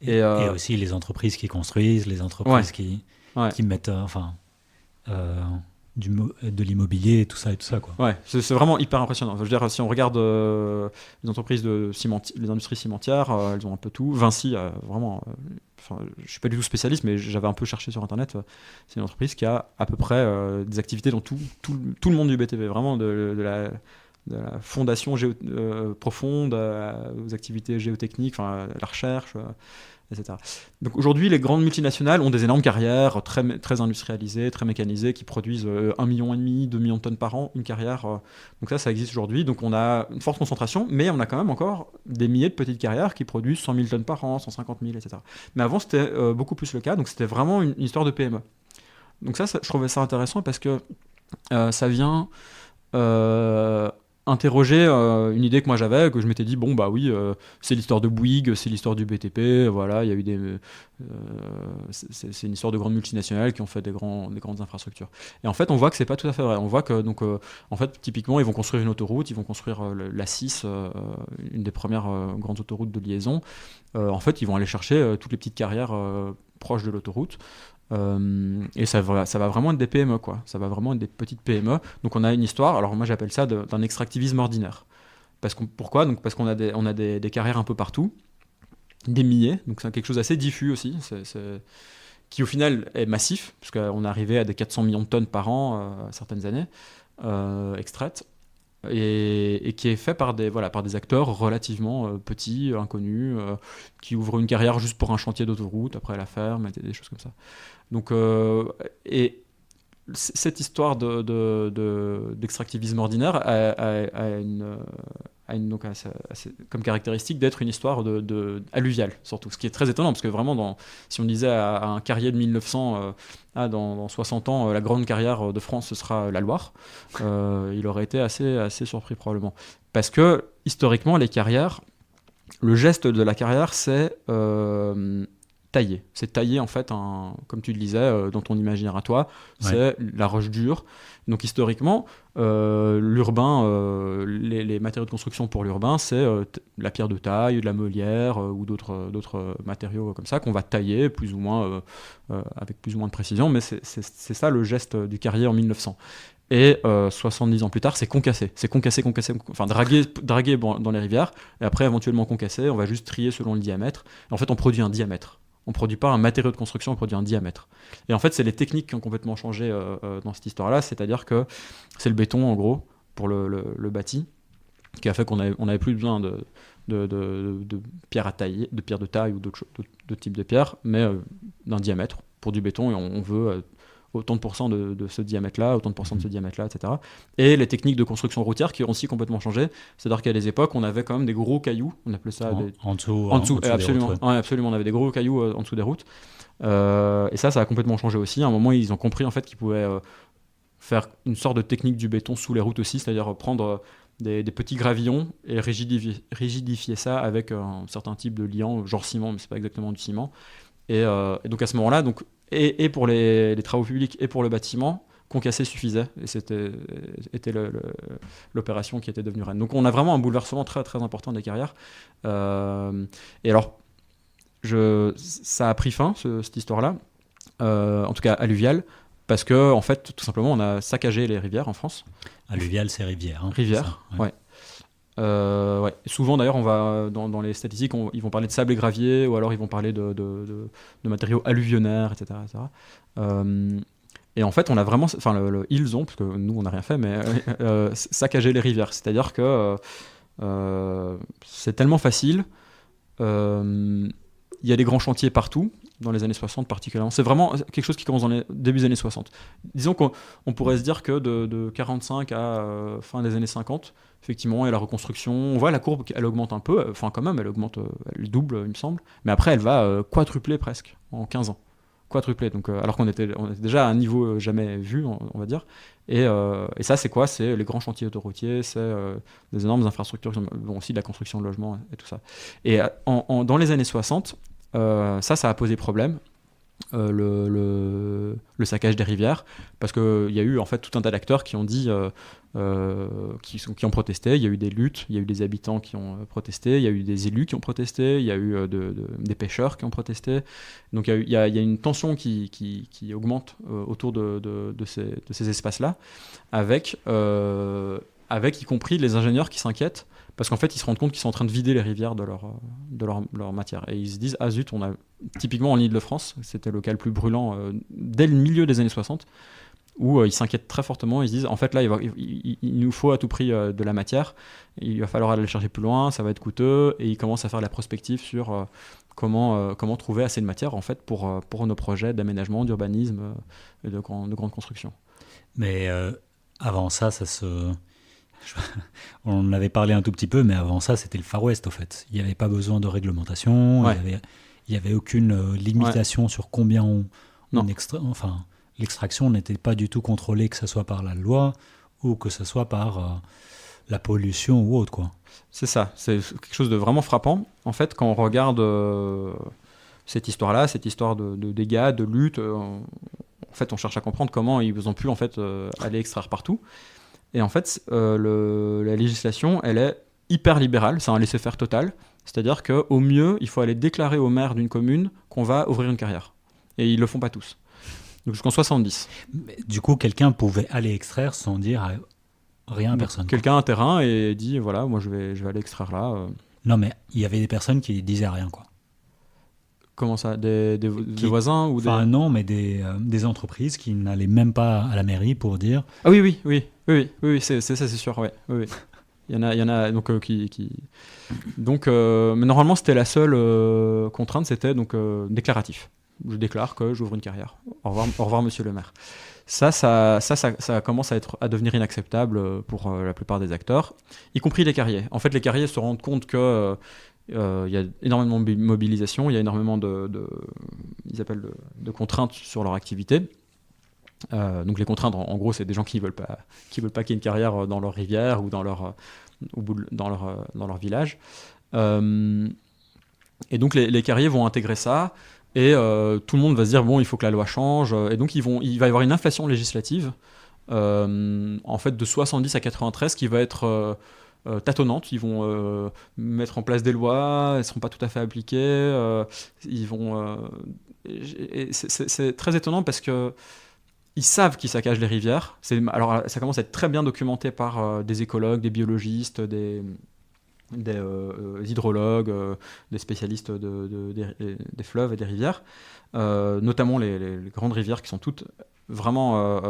Speaker 3: Et aussi les entreprises qui construisent, les entreprises qui mettent, de l'immobilier et tout ça quoi.
Speaker 2: Ouais, c'est vraiment hyper impressionnant. Je veux dire, si on regarde les entreprises les industries cimentières, elles ont un peu tout. Vinci, vraiment, je suis pas du tout spécialiste, mais j'avais un peu cherché sur internet. C'est une entreprise qui a à peu près des activités dans tout le monde du BTP, vraiment de la fondation profonde aux activités géotechniques, la recherche, etc. Donc aujourd'hui, les grandes multinationales ont des énormes carrières très, très industrialisées, très mécanisées, qui produisent 1,5 million, 2 millions de tonnes par an, une carrière. Donc ça existe aujourd'hui. Donc on a une forte concentration, mais on a quand même encore des milliers de petites carrières qui produisent 100 000 tonnes par an, 150 000, etc. Mais avant, c'était beaucoup plus le cas. Donc c'était vraiment une histoire de PME. Donc ça, je trouvais ça intéressant parce que ça vient... interroger une idée que moi j'avais, que je m'étais dit bon bah oui, c'est l'histoire de Bouygues, c'est l'histoire du BTP, voilà, il y a eu c'est une histoire de grandes multinationales qui ont fait des grandes infrastructures. Et en fait on voit que c'est pas tout à fait vrai. On voit que donc en fait typiquement ils vont construire une autoroute, ils vont construire la 6, une des premières grandes autoroutes de liaison. En fait ils vont aller chercher toutes les petites carrières proches de l'autoroute. Et ça va vraiment être des PME, quoi. Ça va vraiment être des petites PME. Donc on a une histoire, alors moi j'appelle ça d'un extractivisme ordinaire. Pourquoi ? Donc parce qu'on a des carrières un peu partout, des milliers, donc c'est quelque chose d'assez diffus aussi, qui au final est massif, parce qu'on est arrivé à des 400 millions de tonnes par an à certaines années, extraites, et qui est fait par des acteurs relativement petits, inconnus, qui ouvrent une carrière juste pour un chantier d'autoroute, après la ferme, et des choses comme ça. Donc, et cette histoire d'extractivisme ordinaire a comme caractéristique d'être une histoire alluviale, surtout. Ce qui est très étonnant, parce que vraiment, si on disait à un Carrier de 1900, dans 60 ans, la grande carrière de France, ce sera la Loire, il aurait été assez surpris probablement. Parce que, historiquement, les carrières, le geste de la carrière, c'est tailler. C'est tailler, en fait, comme tu le disais, dans ton imaginaire à toi, c'est la roche dure. Donc historiquement, l'urbain, les matériaux de construction pour l'urbain, c'est la pierre de taille, de la meulière ou d'autres matériaux comme ça qu'on va tailler plus ou moins, avec plus ou moins de précision, mais c'est ça le geste du carrier en 1900. Et 70 ans plus tard, c'est concasser, enfin draguer dans les rivières, et après éventuellement concasser, on va juste trier selon le diamètre. Et en fait, on produit un diamètre. On ne produit pas un matériau de construction, on produit un diamètre. Et en fait, c'est les techniques qui ont complètement changé dans cette histoire-là, c'est-à-dire que c'est le béton, en gros, pour le bâti, qui a fait qu'on n'avait plus besoin de pierres à tailler, de pierres de taille ou d'autres types de pierres, mais d'un diamètre pour du béton, et on veut autant de pourcents de ce diamètre-là, autant de pourcents de ce diamètre-là, etc. Et les techniques de construction routière qui ont aussi complètement changé. C'est-à-dire qu'à des époques, on avait quand même des gros cailloux, on appelait ça
Speaker 3: en dessous
Speaker 2: absolument,
Speaker 3: des routes,
Speaker 2: ouais, absolument, on avait des gros cailloux en dessous des routes. Et ça a complètement changé aussi. À un moment, ils ont compris en fait qu'ils pouvaient faire une sorte de technique du béton sous les routes aussi, c'est-à-dire prendre des petits gravillons et rigidifier ça avec un certain type de liant, genre ciment, mais c'est pas exactement du ciment. Et donc à ce moment-là, et pour les travaux publics et pour le bâtiment, concasser suffisait. Et était l'opération qui était devenue reine. Donc on a vraiment un bouleversement très très important des carrières. Et alors, ça a pris fin, cette histoire-là, en tout cas alluviale, parce que en fait, tout simplement, on a saccagé les rivières en France.
Speaker 3: Alluviale, c'est rivière.
Speaker 2: Rivière, ouais. Ouais. Souvent d'ailleurs on va dans les statistiques ils vont parler de sable et gravier, ou alors ils vont parler de matériaux alluvionnaires, etc. Et en fait on a vraiment, ils ont, parce que nous on n'a rien fait, mais saccagé les rivières, c'est-à-dire que c'est tellement facile, il y a des grands chantiers partout dans les années 60 particulièrement. C'est vraiment quelque chose qui commence dans les débuts des années 60. Disons qu'on pourrait se dire que de 45 à fin des années 50, effectivement, il y a la reconstruction. On voit la courbe, elle augmente un peu, enfin quand même, elle double, il me semble. Mais après, elle va quadrupler presque en 15 ans. Quadrupler, donc, alors qu'on était déjà à un niveau jamais vu, on va dire. Et ça, c'est quoi ? C'est les grands chantiers autoroutiers, c'est des énormes infrastructures, aussi de la construction de logements et tout ça. Et dans les années 60, ça a posé problème, le saccage des rivières, parce qu'il y a eu en fait tout un tas d'acteurs qui ont dit, qui ont protesté. Il y a eu des luttes, il y a eu des habitants qui ont protesté, il y a eu des élus qui ont protesté, il y a eu des pêcheurs qui ont protesté. Donc il y a une tension qui augmente autour de ces espaces-là, avec y compris les ingénieurs qui s'inquiètent, parce qu'en fait, ils se rendent compte qu'ils sont en train de vider les rivières de leur matière. Et ils se disent, ah zut, typiquement en Île-de-France, c'était le cas le plus brûlant dès le milieu des années 60, où ils s'inquiètent très fortement. Ils se disent, en fait, là, il nous faut à tout prix de la matière, il va falloir aller le chercher plus loin, ça va être coûteux, et ils commencent à faire la prospective sur comment trouver assez de matière, en fait, pour nos projets d'aménagement, d'urbanisme et de grande construction.
Speaker 3: Mais avant ça on en avait parlé un tout petit peu, mais avant ça, c'était le Far West, au fait. Il n'y avait pas besoin de réglementation,
Speaker 2: ouais.
Speaker 3: il n'y avait aucune limitation sur combien on extrait. Enfin, l'extraction n'était pas du tout contrôlée, que ce soit par la loi ou que ce soit par la pollution ou autre, quoi.
Speaker 2: C'est ça, c'est quelque chose de vraiment frappant. En fait, quand on regarde cette histoire-là, cette histoire de dégâts, de lutte, en fait, on cherche à comprendre comment ils ont pu en fait, aller extraire partout. Et en fait, la législation, elle est hyper libérale, c'est un laisser-faire total. C'est-à-dire qu'au mieux, il faut aller déclarer au maire d'une commune qu'on va ouvrir une carrière. Et ils ne le font pas tous. Donc jusqu'en 70.
Speaker 3: Mais du coup, quelqu'un pouvait aller extraire sans dire rien à personne.
Speaker 2: Quelqu'un a un terrain et dit voilà, moi je vais aller extraire là.
Speaker 3: Non, mais il y avait des personnes qui disaient rien, quoi.
Speaker 2: Comment ça, des voisins ou
Speaker 3: Enfin, non, mais des entreprises qui n'allaient même pas à la mairie pour dire.
Speaker 2: Ah oui, c'est ça, c'est sûr, ouais. Oui. Il y en a donc donc mais normalement c'était la seule contrainte, c'était donc déclaratif. Je déclare que j'ouvre une carrière. Au revoir monsieur le maire. Ça commence à devenir inacceptable pour la plupart des acteurs, y compris les carriers. En fait, les carriers se rendent compte que il y a énormément de mobilisation, il y a énormément ils appellent de contraintes sur leur activité. Donc les contraintes, en gros, c'est des gens qui veulent pas qu'il y ait une carrière dans leur rivière ou dans leur village. Et donc les carriers vont intégrer ça et tout le monde va se dire bon, il faut que la loi change. Et donc il va y avoir une inflation législative en fait de 70 à 93 qui va être tâtonnante. Ils vont mettre en place des lois, elles ne seront pas tout à fait appliquées. C'est très étonnant parce que ils savent qui saccagent les rivières. Alors, ça commence à être très bien documenté par des écologues, des biologistes, des hydrologues, des spécialistes des fleuves et des rivières, notamment les grandes rivières qui sont toutes vraiment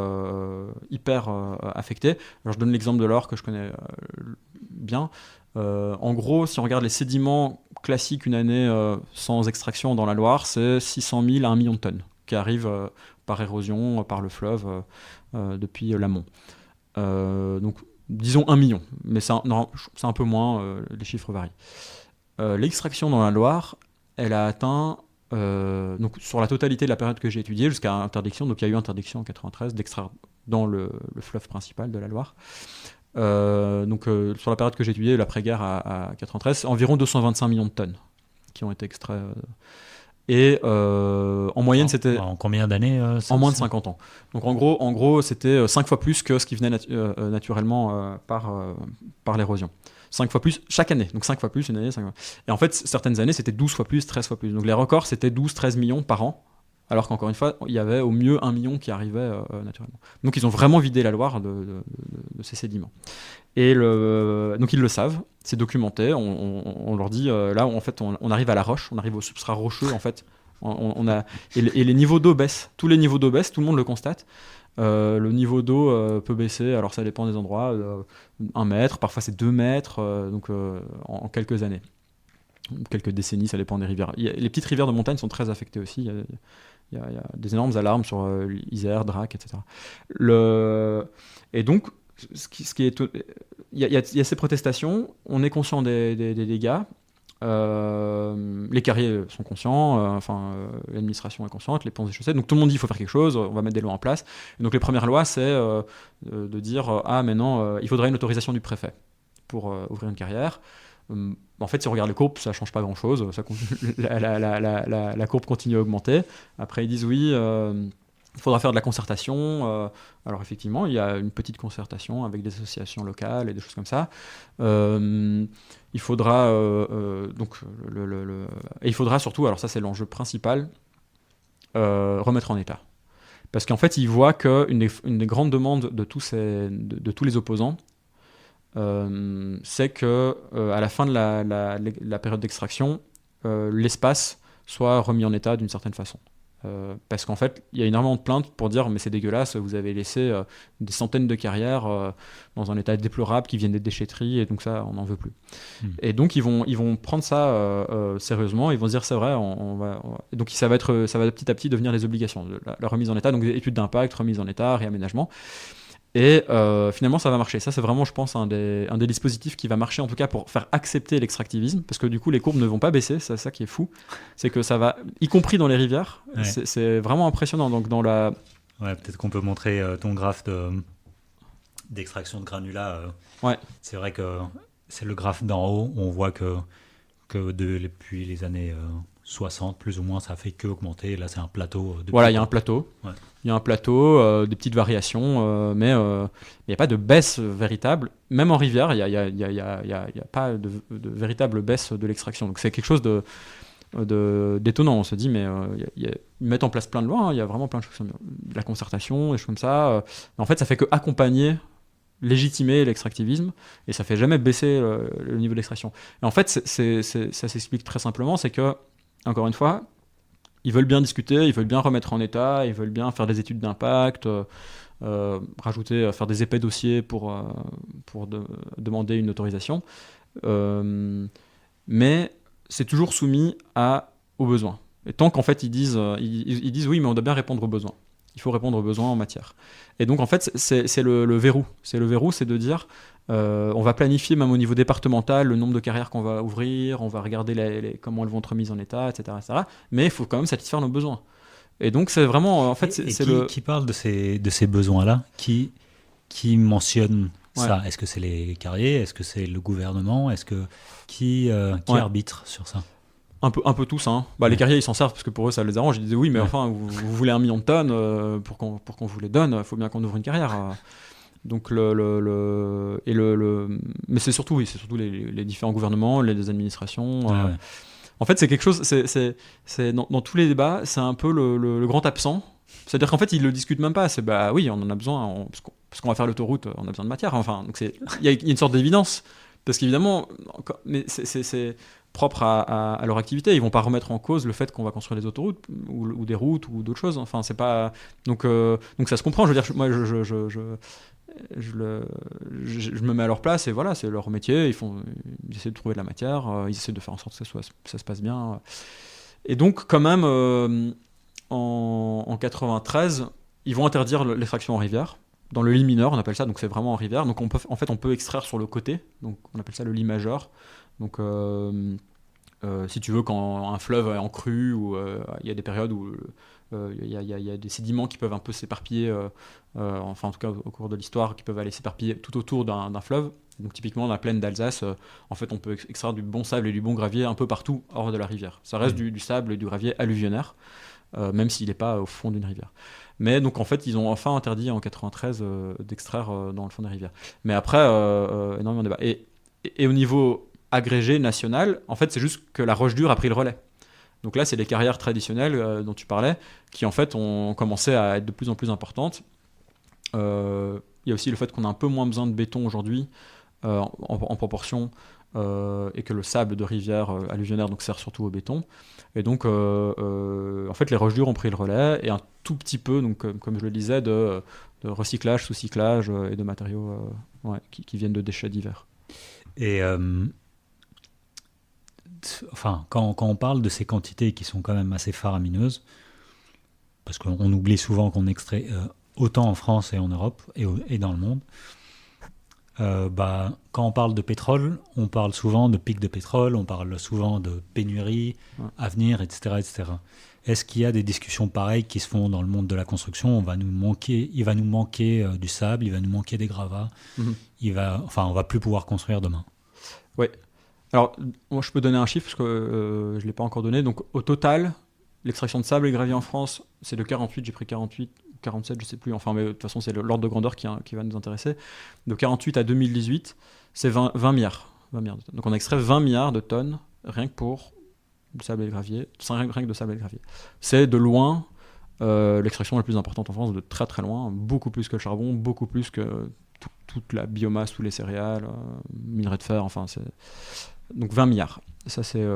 Speaker 2: hyper affectées. Alors, je donne l'exemple de l'Or que je connais bien. En gros, si on regarde les sédiments classiques une année sans extraction dans la Loire, c'est 600 000 à 1 million de tonnes qui arrivent par érosion, par le fleuve, depuis l'amont. Donc, disons 1 million, mais c'est un peu moins, les chiffres varient. L'extraction dans la Loire, elle a atteint, donc sur la totalité de la période que j'ai étudiée, jusqu'à interdiction, donc il y a eu interdiction en 93 d'extraire dans le fleuve principal de la Loire. Sur la période que j'ai étudiée, l'après-guerre à 93, environ 225 millions de tonnes qui ont été extraits. Et en moyenne, c'était...
Speaker 3: En combien d'années
Speaker 2: en moins de 50 ans. Donc en gros c'était 5 fois plus que ce qui venait naturellement par l'érosion. 5 fois plus chaque année. Donc 5 fois plus une année. 5 fois. Et en fait, certaines années, c'était 12 fois plus, 13 fois plus. Donc les records, c'était 12-13 millions par an. Alors qu'encore une fois, il y avait au mieux 1 million qui arrivait naturellement. Donc ils ont vraiment vidé la Loire de ces sédiments. Et donc ils le savent, c'est documenté. On leur dit là, en fait, on arrive à la roche, on arrive au substrat rocheux, en fait. Et les niveaux d'eau baissent. Tous les niveaux d'eau baissent, tout le monde le constate. Le niveau d'eau peut baisser, alors ça dépend des endroits, 1 mètre, parfois c'est 2 mètres, en quelques années. Quelques décennies, ça dépend des rivières. Les petites rivières de montagne sont très affectées aussi. Il y a des énormes alarmes sur Isère, Drac, etc. Et donc, il y a ces protestations, on est conscient des dégâts, les carriers sont conscients, l'administration est consciente, les ponts et chaussées, donc tout le monde dit il faut faire quelque chose, on va mettre des lois en place. Et donc les premières lois, c'est de dire mais non, il faudrait une autorisation du préfet pour ouvrir une carrière. En fait, si on regarde les courbes, ça ne change pas grand-chose. La courbe continue à augmenter. Après, ils disent oui, il faudra faire de la concertation. Alors effectivement, il y a une petite concertation avec des associations locales et des choses comme ça. Il faudra et il faudra surtout, alors ça c'est l'enjeu principal, remettre en état. Parce qu'en fait, ils voient qu'une des grandes demandes de tous les opposants, c'est que à la fin de la période d'extraction, l'espace soit remis en état d'une certaine façon. Parce qu'en fait, il y a énormément de plaintes pour dire mais c'est dégueulasse, vous avez laissé des centaines de carrières dans un état déplorable qui viennent des déchetteries et donc ça, on n'en veut plus. Et donc ils vont prendre ça sérieusement, ils vont se dire c'est vrai, donc ça va petit à petit devenir des obligations, la remise en état, donc études d'impact, remise en état, réaménagement. Et finalement, ça va marcher. Ça, c'est vraiment, je pense, un des dispositifs qui va marcher, en tout cas, pour faire accepter l'extractivisme. Parce que du coup, les courbes ne vont pas baisser. C'est ça qui est fou. C'est que ça va, y compris dans les rivières, ouais. C'est vraiment impressionnant. Donc,
Speaker 3: Ouais, peut-être qu'on peut montrer ton graphe d'extraction de granulats.
Speaker 2: Ouais.
Speaker 3: C'est vrai que c'est le graphe d'en haut. On voit que depuis les années 60, plus ou moins, ça fait que augmenter. Là, c'est un plateau.
Speaker 2: Voilà, il y a un plateau. Ouais. Il y a un plateau, des petites variations, mais il n'y a pas de baisse véritable. Même en rivière, il n'y a pas de véritable baisse de l'extraction. Donc c'est quelque chose d'étonnant. On se dit, mais ils mettent en place plein de lois, hein, il y a vraiment plein de choses, de la concertation, des choses comme ça. Mais en fait, ça fait que accompagner, légitimer l'extractivisme, et ça fait jamais baisser le niveau d'extraction. Et en fait, ça s'explique très simplement, c'est que, encore une fois, ils veulent bien discuter, ils veulent bien remettre en état, ils veulent bien faire des études d'impact, faire des épais dossiers pour demander une autorisation. Mais c'est toujours soumis aux besoins. Et tant qu'en fait ils disent oui, mais on doit bien répondre aux besoins. Il faut répondre aux besoins en matière. Et donc en fait c'est le verrou. C'est de dire on va planifier même au niveau départemental le nombre de carrières qu'on va ouvrir, on va regarder comment elles vont être mises en état, etc. Mais il faut quand même satisfaire nos besoins. Et donc c'est vraiment en fait
Speaker 3: qui parle de ces besoins-là, qui mentionne ça. Est-ce que c'est les carriers? Est-ce que c'est le gouvernement? Est-ce que qui arbitre sur ça?
Speaker 2: Un peu tous, hein. Les carriers ils s'en servent parce que pour eux ça les arrange. Ils disaient oui, mais enfin vous voulez 1 million de tonnes, pour qu'on vous les donne, il faut bien qu'on ouvre une carrière. Donc mais c'est surtout les différents gouvernements, les administrations. En fait c'est quelque chose, c'est dans tous les débats, c'est un peu le grand absent. C'est-à-dire qu'en fait ils le discutent même pas. C'est oui, on en a besoin parce qu'on va faire l'autoroute, on a besoin de matière. Enfin donc il y a une sorte d'évidence parce qu'évidemment, mais c'est propre à leur activité. Ils vont pas remettre en cause le fait qu'on va construire des autoroutes ou des routes ou d'autres choses. Enfin, c'est pas donc ça se comprend. Je veux dire, moi, je me mets à leur place et voilà, c'est leur métier. Ils essaient de trouver de la matière, ils essaient de faire en sorte que ça se passe bien. Et donc, quand même, en 93, ils vont interdire l'extraction en rivière. Dans le lit mineur, on appelle ça, donc c'est vraiment en rivière. Donc on peut extraire sur le côté, donc on appelle ça le lit majeur. Donc, si tu veux, quand un fleuve est en crue, ou il y a des périodes où il y a des sédiments qui peuvent un peu s'éparpiller, enfin en tout cas au cours de l'histoire, qui peuvent aller s'éparpiller tout autour d'un fleuve. Donc typiquement dans la plaine d'Alsace, en fait on peut extraire du bon sable et du bon gravier un peu partout hors de la rivière. Ça reste du sable et du gravier alluvionnaire, même s'il n'est pas au fond d'une rivière. Mais donc en fait ils ont enfin interdit en 93 d'extraire dans le fond des rivières. Mais après, énormément de débats. Et au niveau agrégé national, en fait c'est juste que la roche dure a pris le relais. Donc là c'est les carrières traditionnelles dont tu parlais qui en fait ont commencé à être de plus en plus importantes. Il y a aussi le fait qu'on a un peu moins besoin de béton aujourd'hui en proportion, et que le sable de rivière alluvionnaire donc sert surtout au béton. Et donc en fait les roches dures ont pris le relais et un tout petit peu, donc comme je le disais, de recyclage, sous-cyclage et de matériaux qui viennent de déchets divers.
Speaker 3: Et enfin, quand on parle de ces quantités qui sont quand même assez faramineuses, parce qu'on oublie souvent qu'on extrait autant en France et en Europe et dans le monde, quand on parle de pétrole, on parle souvent de pic de pétrole, on parle souvent de pénurie à venir, etc., etc. Est-ce qu'il y a des discussions pareilles qui se font dans le monde de la construction? Il va nous manquer du sable, il va nous manquer des gravats, on va plus pouvoir construire demain.
Speaker 2: Oui. Alors, moi, je peux donner un chiffre parce que je ne l'ai pas encore donné. Donc, au total, l'extraction de sable et gravier en France, c'est de 48, j'ai pris 48, 47, je ne sais plus. Enfin, mais de toute façon, c'est l'ordre de grandeur qui va nous intéresser. De 48 à 2018, c'est 20 milliards. 20 milliards de tonnes. Donc, on a extrait 20 milliards de tonnes rien que pour le sable et le gravier. Rien que de sable et le gravier. C'est de loin l'extraction la plus importante en France, de très très loin. Beaucoup plus que le charbon, beaucoup plus que toute la biomasse, tous les céréales, minerais de fer, enfin, c'est... Donc 20 milliards. Ça, c'est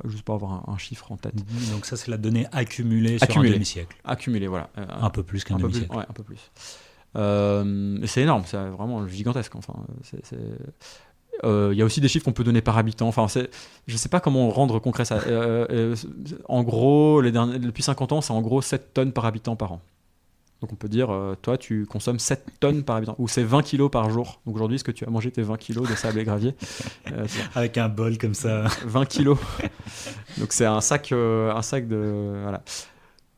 Speaker 2: juste pour avoir un chiffre en tête.
Speaker 3: Donc ça, c'est la donnée accumulée sur un demi-siècle.
Speaker 2: Accumulée, voilà.
Speaker 3: Un peu plus qu'un demi-siècle.
Speaker 2: Ouais, un peu plus. C'est énorme, c'est vraiment gigantesque. Enfin, y a aussi des chiffres qu'on peut donner par habitant. Enfin, je ne sais pas comment rendre concret ça. En gros, depuis 50 ans, c'est en gros 7 tonnes par habitant par an. Donc on peut dire, toi tu consommes 7 tonnes par habitant, ou c'est 20 kilos par jour. Donc aujourd'hui, est-ce que tu as mangé tes 20 kilos de sable et gravier
Speaker 3: avec un bol comme ça.
Speaker 2: 20 kilos. Donc c'est un sac de... Voilà.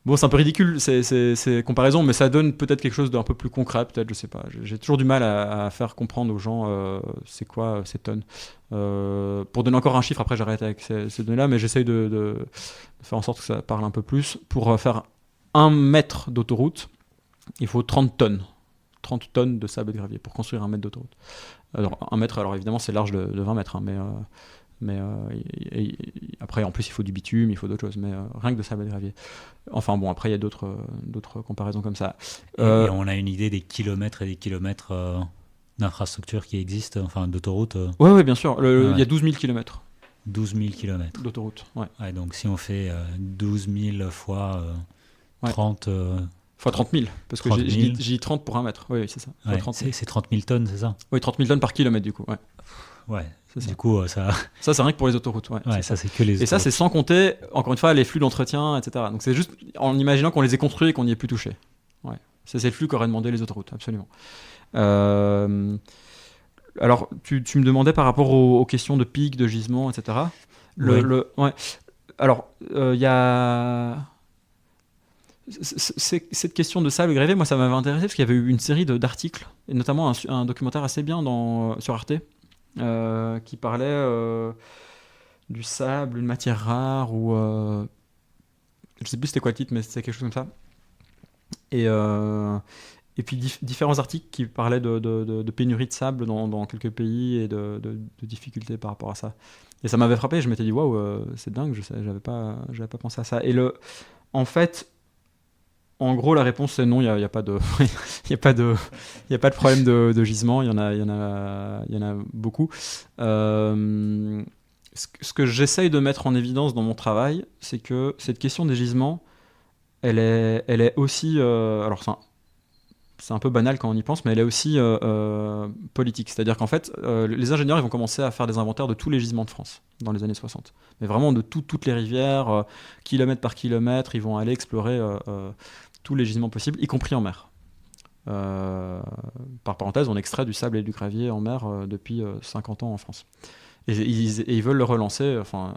Speaker 2: Bon, c'est un peu ridicule ces comparaisons, mais ça donne peut-être quelque chose d'un peu plus concret, peut-être, je sais pas. J'ai toujours du mal à faire comprendre aux gens c'est quoi ces tonnes. Pour donner encore un chiffre, après j'arrête avec ces données-là, mais j'essaye de faire en sorte que ça parle un peu plus. Pour faire 1 mètre d'autoroute, il faut 30 tonnes de sable et de gravier pour construire 1 mètre d'autoroute. Alors 1 mètre, alors évidemment c'est large de 20 mètres, hein, mais Mais après, en plus, il faut du bitume, il faut d'autres choses, mais rien que de sable et de gravier. Enfin bon, après, il y a d'autres comparaisons comme ça.
Speaker 3: Et on a une idée des kilomètres et des kilomètres d'infrastructures qui existent, enfin d'autoroutes.
Speaker 2: Ouais, bien sûr. Il y a 12 000 km
Speaker 3: 12 000 kilomètres.
Speaker 2: d'autoroute. Ouais.
Speaker 3: Ouais, donc si on fait 12 000 fois
Speaker 2: Ouais.
Speaker 3: 30...
Speaker 2: Fois 30 000, parce que
Speaker 3: 30
Speaker 2: j'ai
Speaker 3: 000.
Speaker 2: dit 30 pour un mètre. Oui, c'est ça. Fois
Speaker 3: ouais,
Speaker 2: 30 000.
Speaker 3: c'est 30 000 tonnes, c'est ça?
Speaker 2: Oui, 30 000 tonnes par kilomètre, du coup. Ouais.
Speaker 3: Ouais,
Speaker 2: C'est ça.
Speaker 3: du coup, ça...
Speaker 2: Ça, c'est rien que pour les autoroutes. Ouais,
Speaker 3: Ouais, ça c'est que les
Speaker 2: Et ça,
Speaker 3: autoroutes.
Speaker 2: c'est sans compter, encore une fois, les flux d'entretien, etc. Donc c'est juste en imaginant qu'on les ait construits et qu'on n'y ait plus touché. Ouais. C'est le flux qu'auraient demandé les autoroutes, absolument. Alors, tu me demandais par rapport aux questions de pics, de gisements, etc. Ouais. Alors, il y a... Cette question de sable et gravier, moi, ça m'avait intéressé parce qu'il y avait eu une série d'articles, et notamment un documentaire assez bien sur Arte, qui parlait du sable, une matière rare, ou je sais plus c'était quoi le titre, mais c'était quelque chose comme ça. Et puis différents articles qui parlaient de pénurie de sable dans quelques pays et de difficultés par rapport à ça. Et ça m'avait frappé, je m'étais dit waouh, c'est dingue, j'avais pas pensé à ça. Et en fait, en gros, la réponse c'est non, il y a pas de il y a pas de problème de gisement, il y en a beaucoup. Ce que j'essaye de mettre en évidence dans mon travail, c'est que cette question des gisements, elle est aussi alors c'est un peu banal quand on y pense, mais elle est aussi politique. C'est-à-dire qu'en fait, les ingénieurs ils vont commencer à faire des inventaires de tous les gisements de France dans les années 60. Mais vraiment de toutes les rivières, kilomètre par kilomètre, ils vont aller explorer tous les gisements possibles, y compris en mer. Par parenthèse, on extrait du sable et du gravier en mer depuis 50 ans en France. Et ils veulent le relancer, enfin,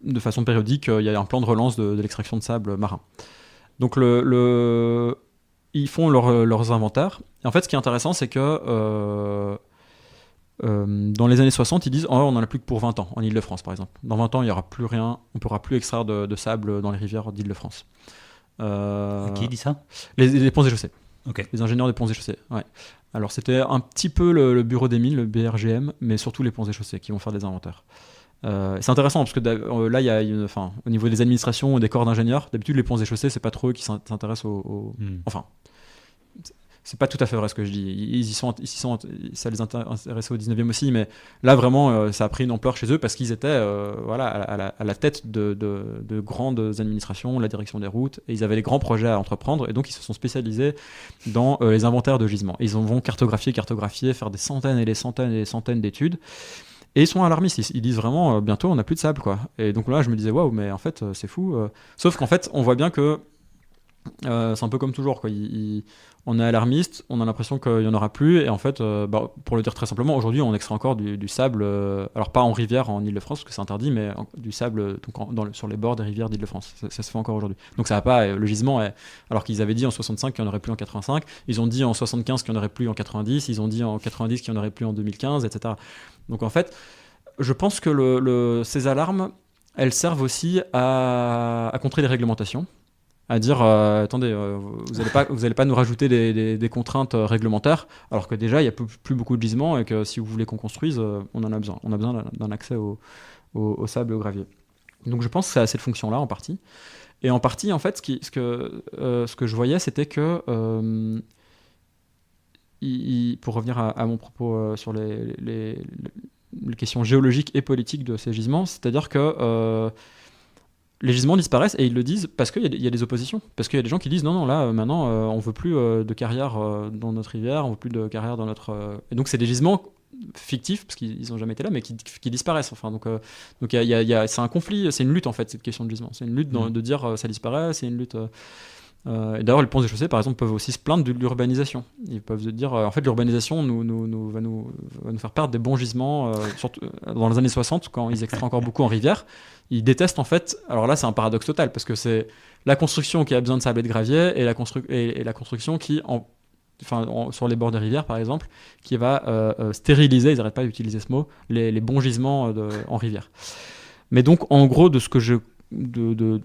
Speaker 2: de façon périodique, il y a un plan de relance de l'extraction de sable marin. Donc ils font leurs inventaires. Et en fait, ce qui est intéressant, c'est que dans les années 60, ils disent on n'en a plus que pour 20 ans, en Île-de-France par exemple. Dans 20 ans, il n'y aura plus rien, on ne pourra plus extraire de sable dans les rivières d'Île-de-France.
Speaker 3: Qui dit ça?
Speaker 2: Les ponts et chaussées.
Speaker 3: Ok.
Speaker 2: Les ingénieurs des ponts et chaussées. Ouais. Alors c'était un petit peu le bureau des mines, le BRGM, mais surtout les ponts et chaussées qui vont faire des inventaires. C'est intéressant parce que là, il y a au niveau des administrations ou des corps d'ingénieurs, d'habitude les ponts et chaussées, c'est pas trop eux qui s'intéressent Enfin, c'est pas tout à fait vrai ce que je dis. Ça les intéressait au 19e aussi, mais là vraiment, ça a pris une ampleur chez eux parce qu'ils étaient à la tête de grandes administrations, la direction des routes, et ils avaient les grands projets à entreprendre, et donc ils se sont spécialisés dans les inventaires de gisements. Et ils vont cartographier, faire des centaines et des centaines et des centaines d'études. Et ils sont alarmistes, ils disent vraiment bientôt on n'a plus de sable quoi. Et donc là je me disais waouh, mais en fait c'est fou. Sauf qu'en fait on voit bien que c'est un peu comme toujours quoi. On est alarmiste, on a l'impression qu'il n'y en aura plus, et en fait pour le dire très simplement, aujourd'hui on extrait encore du sable, alors pas en rivière en Île-de-France parce que c'est interdit, mais du sable sur les bords des rivières d'Île-de-France. Ça se fait encore aujourd'hui. Donc ça va pas, le gisement alors qu'ils avaient dit en 65 qu'il n'y en aurait plus en 85, ils ont dit en 75 qu'il n'y en aurait plus en 90, ils ont dit en 90 qu'il n'y en aurait plus en 2015, etc. Donc en fait, je pense que ces alarmes, elles servent aussi à contrer les réglementations, à dire attendez, vous allez pas nous rajouter des contraintes réglementaires, alors que déjà il n'y a plus beaucoup de gisements et que si vous voulez qu'on construise, on en a besoin. On a besoin d'un accès au sable et au gravier. Donc je pense que c'est à cette fonction-là en partie. Et en partie, en fait, ce que je voyais, c'était que pour revenir à mon propos sur les questions géologiques et politiques de ces gisements, c'est-à-dire que les gisements disparaissent, et ils le disent parce qu'il y a des oppositions, parce qu'il y a des gens qui disent non là maintenant on veut plus de carrière dans notre rivière, on veut plus de carrière dans notre et donc c'est des gisements fictifs parce qu'ils n'ont jamais été là, mais qui disparaissent. Enfin donc c'est un conflit, c'est une lutte en fait, cette question de gisement, c'est une lutte de dire ça disparaît, c'est une lutte. Et d'ailleurs, les ponts et chaussées, par exemple, peuvent aussi se plaindre de l'urbanisation. Ils peuvent se dire, en fait, l'urbanisation va nous faire perdre des bons gisements. Surtout dans les années 60, quand ils extraient encore beaucoup en rivière, ils détestent en fait. Alors là, c'est un paradoxe total parce que c'est la construction qui a besoin de sable et de gravier et la construction qui, sur les bords des rivières, par exemple, qui va stériliser. Ils n'arrêtent pas d'utiliser ce mot, les bons gisements en rivière. Mais donc, en gros, de ce que je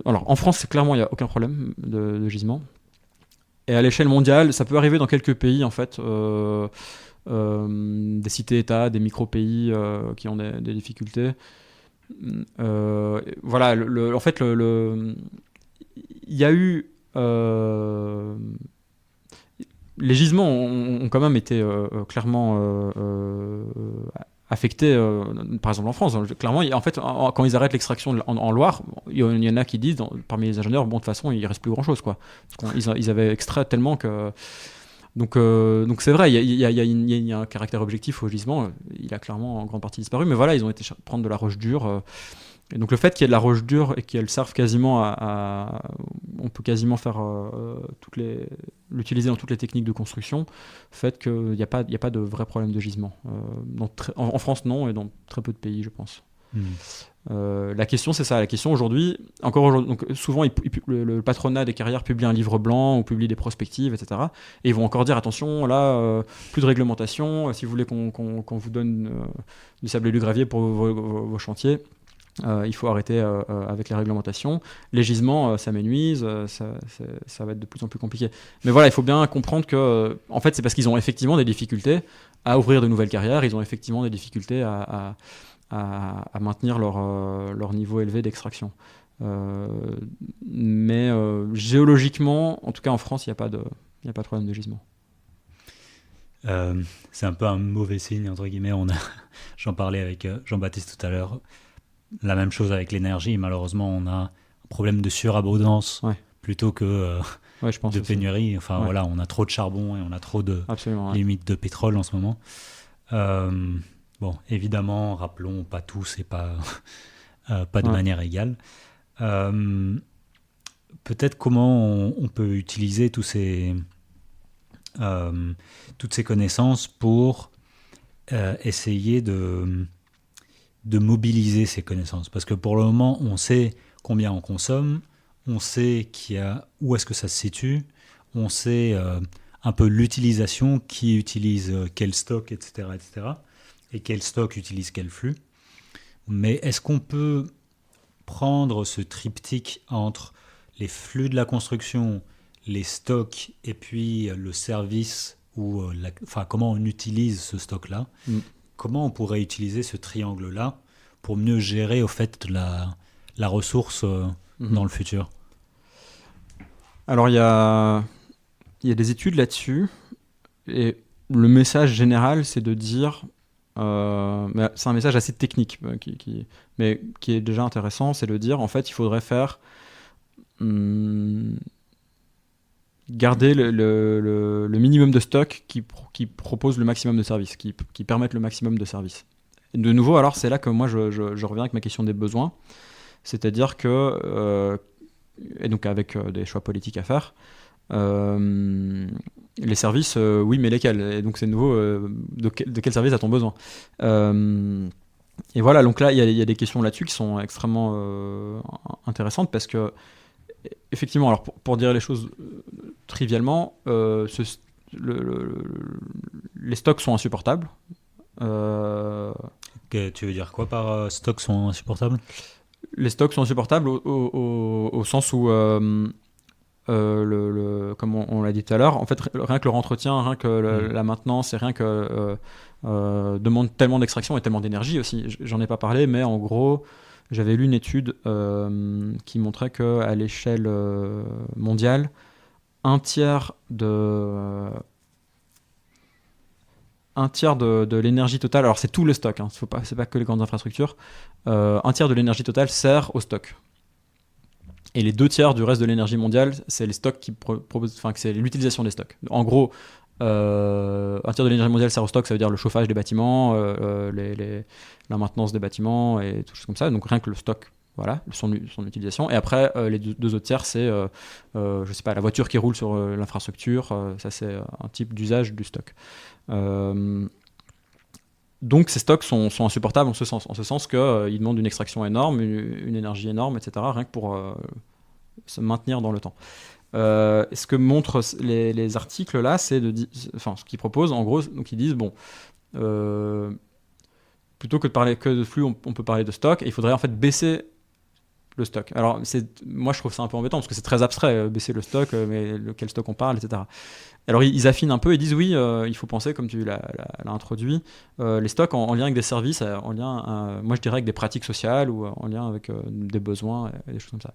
Speaker 2: alors en France, clairement il n'y a aucun problème de gisement, et à l'échelle mondiale ça peut arriver dans quelques pays en fait, des cités-États, des micro-pays qui ont des difficultés. Voilà, en fait, il y a eu... les gisements ont quand même été clairement affectés, par exemple en France. Clairement, en fait, quand ils arrêtent l'extraction en Loire, il y en a qui disent, parmi les ingénieurs, bon, de toute façon, il ne reste plus grand-chose, quoi. Ils avaient extrait tellement que... Donc c'est vrai, il y a un caractère objectif au gisement. Il a clairement en grande partie disparu, mais voilà, ils ont été prendre de la roche dure. Et donc le fait qu'il y ait de la roche dure et qu'elle serve quasiment on peut quasiment faire l'utiliser dans toutes les techniques de construction, fait qu'il n'y a pas de vrai problème de gisement. En France non, et dans très peu de pays je pense. La question c'est ça, la question aujourd'hui, donc souvent le patronat des carrières publie un livre blanc ou publie des prospectives, etc. Et ils vont encore dire attention, là, plus de réglementation, si vous voulez qu'on vous donne du sable et du gravier pour vos chantiers, il faut arrêter avec les réglementations. Les gisements, ça m'énuise, ça va être de plus en plus compliqué. Mais voilà, il faut bien comprendre que, en fait, c'est parce qu'ils ont effectivement des difficultés à ouvrir de nouvelles carrières, ils ont effectivement des difficultés à maintenir leur niveau élevé d'extraction. Mais géologiquement, en tout cas en France, il n'y a pas de problème de gisement.
Speaker 3: C'est un peu un mauvais signe, entre guillemets. J'en parlais avec Jean-Baptiste tout à l'heure. La même chose avec l'énergie. Malheureusement, on a un problème de surabondance plutôt que
Speaker 2: je pense
Speaker 3: de
Speaker 2: aussi.
Speaker 3: pénurie. Enfin, voilà, on a trop de charbon et on a trop de limites de pétrole en ce moment. Bon, évidemment, rappelons, pas tous et pas de manière égale. Peut-être comment on peut utiliser toutes ces connaissances pour essayer de mobiliser ces connaissances. Parce que pour le moment, on sait combien on consomme, on sait où est-ce que ça se situe, on sait un peu l'utilisation, qui utilise quel stock, etc., et quel stock utilise quel flux. Mais est-ce qu'on peut prendre ce triptyque entre les flux de la construction, les stocks et puis le service, ou comment on utilise ce stock-là, comment on pourrait utiliser ce triangle-là pour mieux gérer au fait la ressource dans le futur?
Speaker 2: Alors il y a des études là-dessus, et le message général c'est de dire, mais c'est un message assez technique mais qui est déjà intéressant, c'est de dire en fait il faudrait faire garder le minimum de stock qui propose le maximum de services, qui permettent le maximum de services. Et de nouveau, alors c'est là que moi je reviens avec ma question des besoins, c'est-à-dire que, et donc avec des choix politiques à faire, les services, oui, mais lesquels? Et donc c'est de nouveau, de quel service a-t-on besoin? Et voilà, donc là il y a des questions là-dessus qui sont extrêmement intéressantes, parce que effectivement, alors pour dire les choses trivialement, les stocks sont insupportables.
Speaker 3: Tu veux dire quoi par stocks sont insupportables?
Speaker 2: Les stocks sont insupportables au sens où, comme on l'a dit tout à l'heure, en fait, rien que leur entretien, rien que la maintenance, et rien que demande tellement d'extraction et tellement d'énergie aussi. J'en ai pas parlé, mais en gros, j'avais lu une étude qui montrait qu'à l'échelle mondiale, un tiers de l'énergie totale, alors c'est tout le stock, c'est pas que les grandes infrastructures, un tiers de l'énergie totale sert au stock. Et les 2 tiers du reste de l'énergie mondiale, c'est les stocks c'est l'utilisation des stocks. En gros, un tiers de l'énergie mondiale sert au stock, ça veut dire le chauffage des bâtiments, la maintenance des bâtiments et tout choses comme ça. Donc rien que le stock, voilà, son utilisation. Et après, les deux autres tiers, c'est, je sais pas, la voiture qui roule sur l'infrastructure. Ça, c'est un type d'usage du stock. Donc ces stocks sont insupportables en ce sens qu'ils demandent une extraction énorme, une énergie énorme, etc. Rien que pour se maintenir dans le temps. Ce que montrent les articles là, c'est ce qu'ils proposent en gros, donc ils disent plutôt que de parler que de flux, on peut parler de stock, et il faudrait en fait baisser le stock. Alors, moi, je trouve ça un peu embêtant parce que c'est très abstrait, baisser le stock, mais quel stock on parle, etc. Alors, ils affinent un peu et disent oui, il faut penser, comme tu l'as introduit, les stocks en lien avec des services, moi je dirais avec des pratiques sociales ou en lien avec des besoins et des choses comme ça.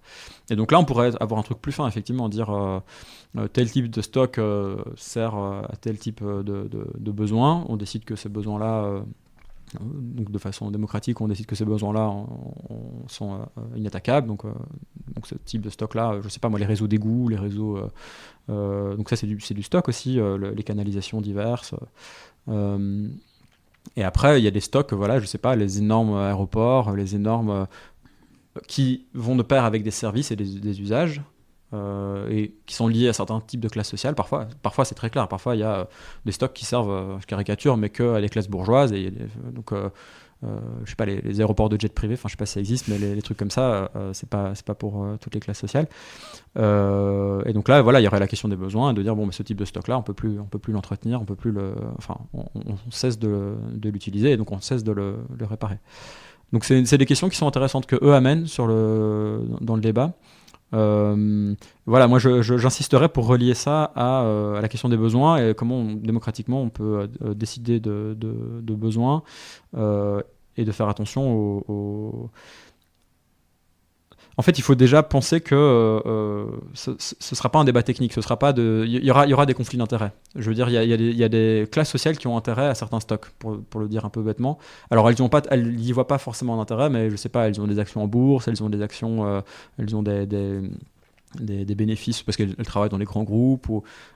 Speaker 2: Et donc là, on pourrait avoir un truc plus fin, effectivement, dire tel type de stock sert à tel type de besoin. On décide que ces besoins-là. Donc de façon démocratique, on décide que ces besoins-là sont inattaquables. Donc ce type de stock-là, je sais pas moi, les réseaux d'égouts, les réseaux... donc ça c'est du stock aussi, les canalisations diverses. Et après, il y a des stocks, voilà, je sais pas, les énormes aéroports, les énormes... qui vont de pair avec des services et des usages. Et qui sont liés à certains types de classes sociales. Parfois c'est très clair. Parfois, il y a des stocks qui servent, je caricature, mais qu'à les classes bourgeoises. Et donc, je sais pas, les aéroports de jet privé, enfin, je sais pas si ça existe, mais les trucs comme ça, c'est pas pour toutes les classes sociales. Et donc là, voilà, il y aurait la question des besoins, de dire bon, mais ce type de stock-là, on peut plus l'entretenir, on cesse de l'utiliser, et donc on cesse de le réparer. Donc c'est des questions qui sont intéressantes que eux amènent dans le débat. Voilà, moi j'insisterais pour relier ça à la question des besoins et comment démocratiquement on peut décider de besoins et de faire attention aux... En fait, il faut déjà penser que ce sera pas un débat technique, ce sera pas il y aura des conflits d'intérêts. Je veux dire, il y a des classes sociales qui ont intérêt à certains stocks, pour le dire un peu bêtement. Alors, elles y voient pas forcément d'intérêt, mais je sais pas, elles ont des actions en bourse, elles ont des actions, elles ont des bénéfices parce qu'elles travaillent dans les grands groupes.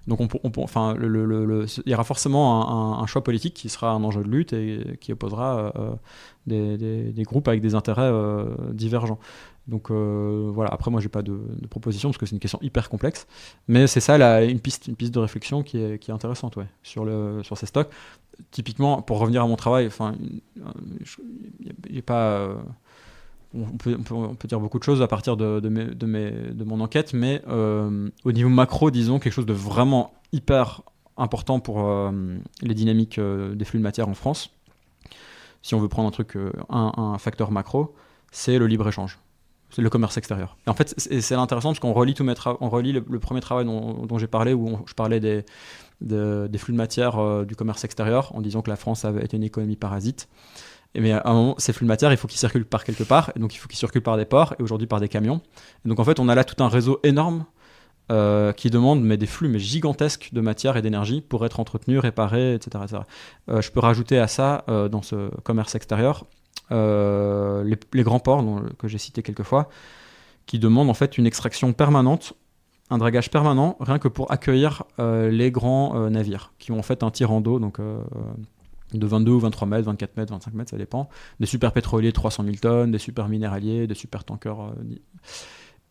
Speaker 2: Donc, enfin, il y aura forcément un choix politique qui sera un enjeu de lutte et qui opposera des groupes avec des intérêts divergents. Donc voilà, après moi j'ai pas de proposition parce que c'est une question hyper complexe, mais c'est ça une piste de réflexion qui est intéressante, ouais, sur ces stocks. Typiquement, pour revenir à mon travail, enfin, on peut dire beaucoup de choses à partir de mon enquête, mais au niveau macro, disons quelque chose de vraiment hyper important pour les dynamiques des flux de matière en France. Si on veut prendre un truc, un facteur macro, c'est le libre-échange. C'est le commerce extérieur. Et en fait, c'est intéressant parce qu'on relie on relie le premier travail dont j'ai parlé, où je parlais des flux de matière du commerce extérieur, en disant que la France avait été une économie parasite. Mais à un moment, ces flux de matière, il faut qu'ils circulent par quelque part, et donc il faut qu'ils circulent par des ports, et aujourd'hui par des camions. Et donc en fait, on a là tout un réseau énorme qui demande des flux gigantesques de matière et d'énergie pour être entretenu, réparé, etc. Je peux rajouter à ça, dans ce commerce extérieur, les grands ports que j'ai cités quelques fois, qui demandent en fait une extraction permanente, un dragage permanent, rien que pour accueillir les grands navires, qui ont en fait un tirant d'eau, donc de 22 ou 23 mètres, 24 mètres, 25 mètres, ça dépend, des super pétroliers 300 000 tonnes, des super minéraliers, des super tankers.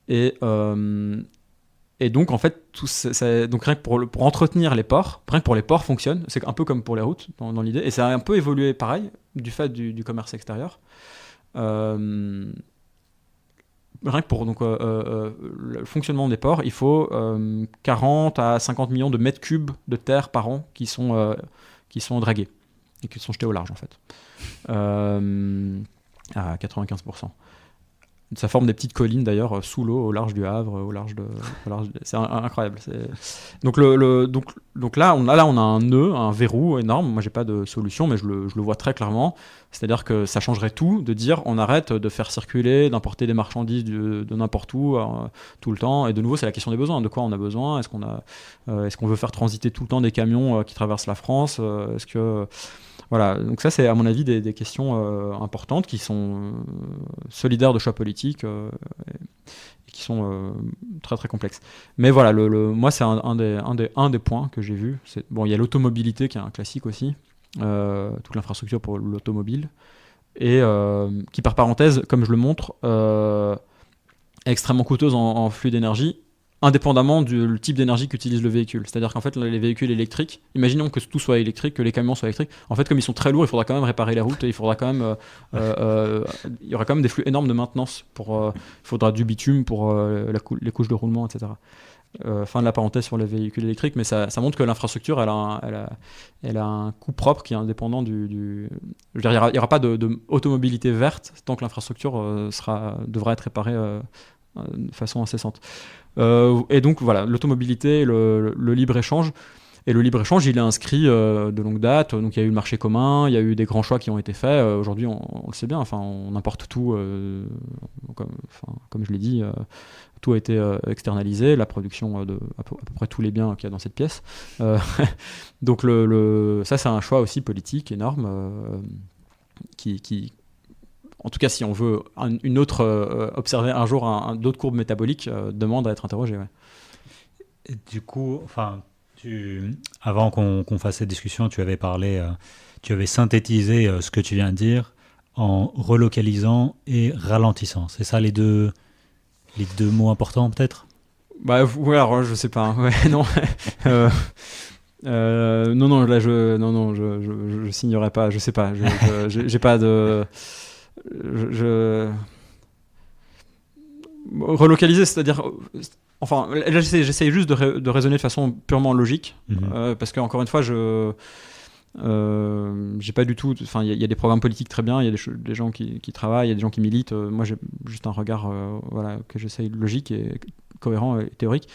Speaker 2: Et donc en fait, donc rien que pour entretenir les ports, rien que pour les ports fonctionnent, c'est un peu comme pour les routes dans l'idée, et ça a un peu évolué pareil du fait du commerce extérieur. Rien que pour le fonctionnement des ports, il faut 40 à 50 millions de mètres cubes de terre par an qui sont dragués et qui sont jetés au large en fait, à 95%. Ça forme des petites collines d'ailleurs sous l'eau, au large du Havre, c'est incroyable. Donc là on a un nœud, un verrou énorme. Moi j'ai pas de solution, mais je le vois très clairement. C'est-à-dire que ça changerait tout de dire on arrête de faire circuler, d'importer des marchandises de n'importe où tout le temps. Et de nouveau c'est la question des besoins. De quoi on a besoin ? Est-ce qu'on veut faire transiter tout le temps des camions qui traversent la France ? Est-ce que voilà, donc ça c'est à mon avis des questions importantes qui sont solidaires de choix politiques et qui sont très très complexes. Mais voilà, moi c'est un des points que j'ai vu. Bon, il y a l'automobilité qui est un classique aussi, toute l'infrastructure pour l'automobile, et qui par parenthèse, comme je le montre, est extrêmement coûteuse en flux d'énergie. indépendamment du type d'énergie qu'utilise le véhicule. C'est-à-dire qu'en fait, les véhicules électriques, imaginons que tout soit électrique, que les camions soient électriques, en fait, comme ils sont très lourds, il faudra quand même réparer les routes et il faudra quand même, il y aura quand même des flux énormes de maintenance. Il faudra du bitume pour les couches de roulement, etc. Fin de la parenthèse sur les véhicules électriques, mais ça montre que l'infrastructure, elle a un coût propre qui est indépendant du... Je veux dire, il n'y aura pas de automobilité verte tant que l'infrastructure devra être réparée de façon incessante. Et donc voilà, l'automobilité, le libre-échange. Et le libre-échange, il est inscrit de longue date. Donc il y a eu le marché commun, il y a eu des grands choix qui ont été faits. Aujourd'hui, on le sait bien, on importe tout. Comme je l'ai dit, tout a été externalisé, la production de à peu près tous les biens qu'il y a dans cette pièce. Donc ça, c'est un choix aussi politique énorme qui en tout cas, si on veut observer un jour d'autres courbes métaboliques, demande à être interrogé. Ouais.
Speaker 3: Et du coup, avant qu'on fasse cette discussion, tu avais synthétisé ce que tu viens de dire en relocalisant et ralentissant. C'est ça les deux mots importants peut-être ?
Speaker 2: Ouais, alors je sais pas. Hein. Ouais, non. Non, là je signerai pas. Je sais pas. J'ai pas de. Relocaliser, c'est-à-dire, enfin, là j'essaye juste de raisonner de façon purement logique, parce qu'encore une fois, j'ai pas du tout, enfin, il y a des programmes politiques très bien, il y a des gens qui travaillent, il y a des gens qui militent. Moi, j'ai juste un regard, que j'essaye logique et cohérent et théorique.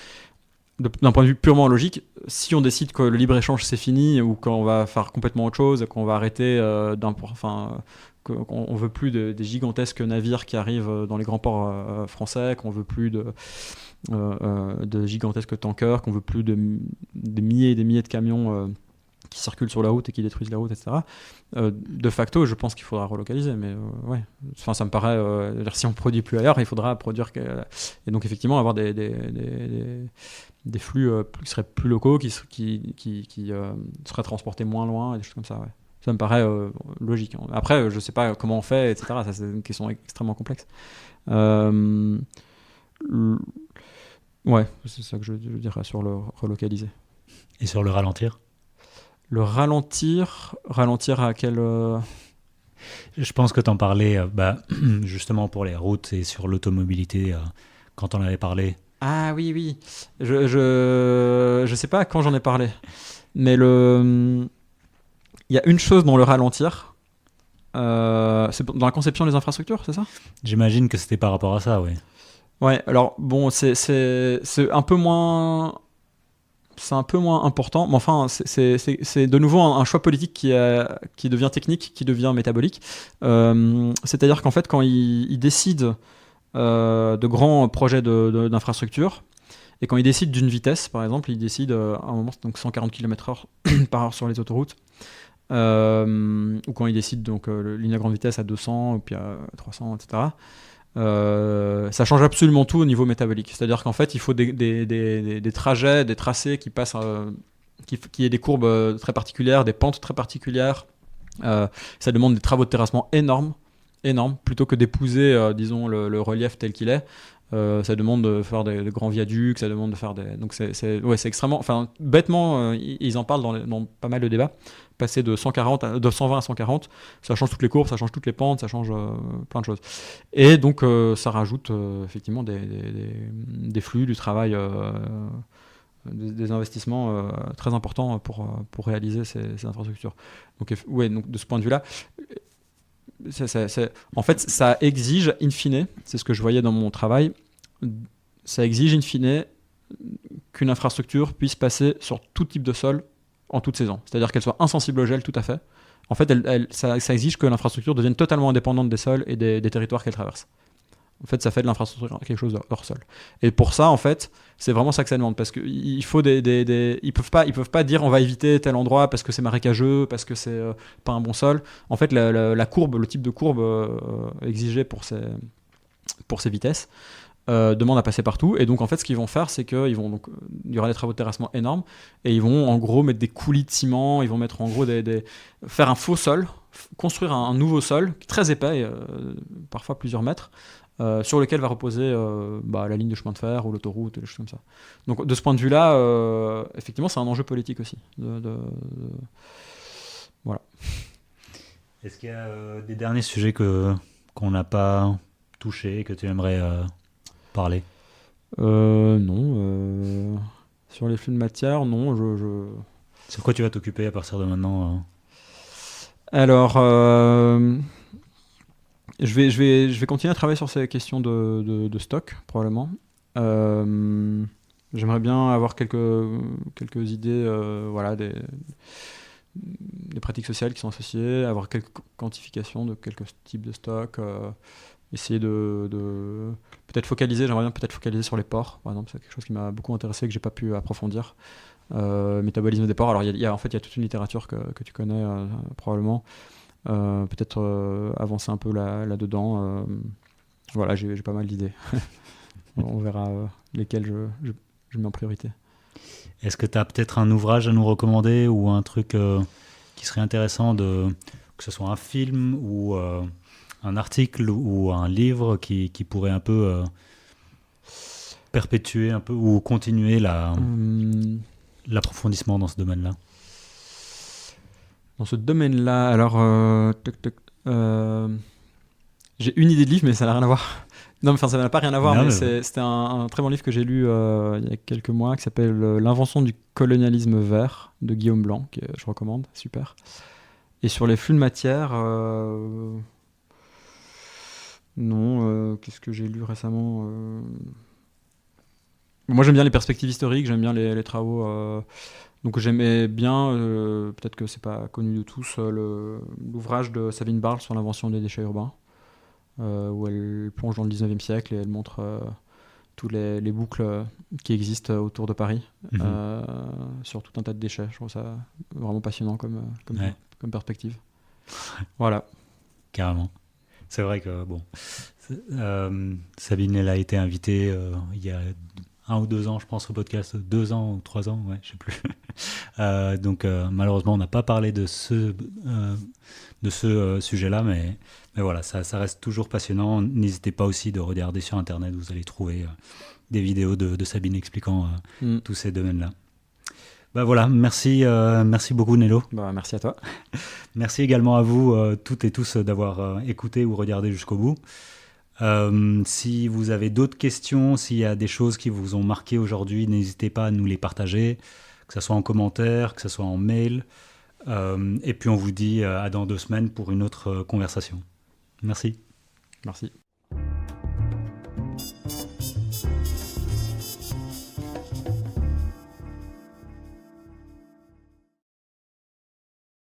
Speaker 2: D'un point de vue purement logique, si on décide que le libre-échange c'est fini ou qu'on va faire complètement autre chose, qu'on va arrêter qu'on veut plus des gigantesques navires qui arrivent dans les grands ports français, qu'on veut plus de gigantesques tankers, qu'on veut plus des milliers et des milliers de camions qui circulent sur la route et qui détruisent la route, etc. De facto, je pense qu'il faudra relocaliser, mais ouais. Enfin, ça me paraît. Si on produit plus ailleurs, il faudra produire et donc effectivement avoir des flux qui seraient plus locaux, qui seraient transportés moins loin, et des choses comme ça. Ouais. Ça me paraît logique. Après, je sais pas comment on fait, etc. Ça, c'est une question extrêmement complexe. Ouais, c'est ça que je dirais sur le relocaliser.
Speaker 3: Et sur le ralentir ?
Speaker 2: Le ralentir à quel...
Speaker 3: Je pense que tu en parlais justement pour les routes et sur l'automobilité quand on avait parlé.
Speaker 2: Ah oui. Je sais pas quand j'en ai parlé, mais il y a une chose dans le ralentir, c'est dans la conception des infrastructures, c'est ça ?
Speaker 3: J'imagine que c'était par rapport à ça, oui.
Speaker 2: Ouais, alors bon, c'est un peu moins important, mais enfin, c'est de nouveau un choix politique qui devient technique, qui devient métabolique. C'est-à-dire qu'en fait, quand ils décident de grands projets d'infrastructure, et quand ils décident d'une vitesse, par exemple, ils décident à un moment, donc 140 km/h par heure sur les autoroutes, ou quand ils décident donc ligne à grande vitesse à 200, puis à 300, etc. Ça change absolument tout au niveau métabolique. C'est-à-dire qu'en fait, il faut des trajets, des tracés qui passent, qui aient des courbes très particulières, des pentes très particulières. Ça demande des travaux de terrassement énormes, plutôt que d'épouser, disons, le relief tel qu'il est. Ça demande de faire des grands viaducs, ça demande de faire des... Donc c'est extrêmement... Enfin, bêtement, ils en parlent dans pas mal de débats. Passer de 120 à 140, ça change toutes les courbes, ça change toutes les pentes, ça change plein de choses. Et donc, ça rajoute effectivement des flux, du travail, des investissements très importants pour réaliser ces infrastructures. Donc, donc de ce point de vue-là... En fait, ça exige, in fine, c'est ce que je voyais dans mon travail, ça exige, in fine, qu'une infrastructure puisse passer sur tout type de sol en toute saison. C'est-à-dire qu'elle soit insensible au gel, tout à fait. En fait, ça exige que l'infrastructure devienne totalement indépendante des sols et des territoires qu'elle traverse. En fait, ça fait de l'infrastructure quelque chose hors sol. Et pour ça, en fait, c'est vraiment ça que ça demande, parce qu'il faut ils peuvent pas dire on va éviter tel endroit parce que c'est marécageux, parce que c'est pas un bon sol. En fait, la courbe, le type de courbe exigé pour ces vitesses demande à passer partout. Et donc, en fait, ce qu'ils vont faire, c'est qu'il y aura des travaux de terrassement énormes, et ils vont en gros mettre des coulis de ciment, ils vont mettre en gros faire un faux sol, construire un nouveau sol très épais, parfois plusieurs mètres. sur lequel va reposer la ligne de chemin de fer ou l'autoroute, et des choses comme ça. Donc de ce point de vue-là, effectivement, c'est un enjeu politique aussi. Voilà.
Speaker 3: Est-ce qu'il y a des derniers sujets qu'on n'a pas touchés et que tu aimerais parler ?
Speaker 2: Non. Sur les flux de matière, non.
Speaker 3: Sur quoi tu vas t'occuper à partir de maintenant
Speaker 2: Alors, je vais continuer à travailler sur ces questions de stock, probablement. J'aimerais bien avoir quelques idées, des pratiques sociales qui sont associées, avoir quelques quantifications de quelques types de stocks, essayer de peut-être focaliser, j'aimerais bien peut-être focaliser sur les ports, par exemple, c'est quelque chose qui m'a beaucoup intéressé et que j'ai pas pu approfondir. Métabolisme des ports, alors il y a toute une littérature que tu connais probablement, peut-être avancer un peu là-dedans. Voilà, j'ai pas mal d'idées. On verra lesquelles je mets en priorité.
Speaker 3: Est-ce que tu as peut-être un ouvrage à nous recommander ou un truc qui serait intéressant, que ce soit un film ou un article ou un livre qui pourrait un peu perpétuer un peu ou continuer l'approfondissement dans ce domaine-là?
Speaker 2: Dans ce domaine-là, alors j'ai une idée de livre, mais ça n'a rien à voir. Non, mais ça n'a pas rien à voir, mais c'était un très bon livre que j'ai lu il y a quelques mois qui s'appelle L'invention du colonialisme vert de Guillaume Blanc, que je recommande, super. Et sur les flux de matière, non, qu'est-ce que j'ai lu récemment Moi j'aime bien les perspectives historiques, j'aime bien les travaux. Donc j'aimais bien, peut-être que c'est pas connu de tous, l'ouvrage de Sabine Barle sur l'invention des déchets urbains. Où elle plonge dans le 19e siècle et elle montre tous les boucles qui existent autour de Paris sur tout un tas de déchets. Je trouve ça vraiment passionnant comme perspective. Voilà.
Speaker 3: Carrément. C'est vrai que, Sabine, elle a été invitée il y a 1 ou 2 ans, je pense, au podcast. 2 ans ou 3 ans, ouais, je sais plus. Donc, malheureusement, on n'a pas parlé de ce sujet-là, mais voilà, ça reste toujours passionnant. N'hésitez pas aussi de regarder sur Internet, vous allez trouver des vidéos de Sabine expliquant tous ces domaines-là. Voilà, merci beaucoup Nello.
Speaker 2: Merci à toi.
Speaker 3: Merci également à vous toutes et tous d'avoir écouté ou regardé jusqu'au bout. Si vous avez d'autres questions, s'il y a des choses qui vous ont marqué aujourd'hui, n'hésitez pas à nous les partager, que ce soit en commentaire, que ce soit en mail. Et puis on vous dit à dans 2 semaines pour une autre conversation. Merci.
Speaker 2: Merci.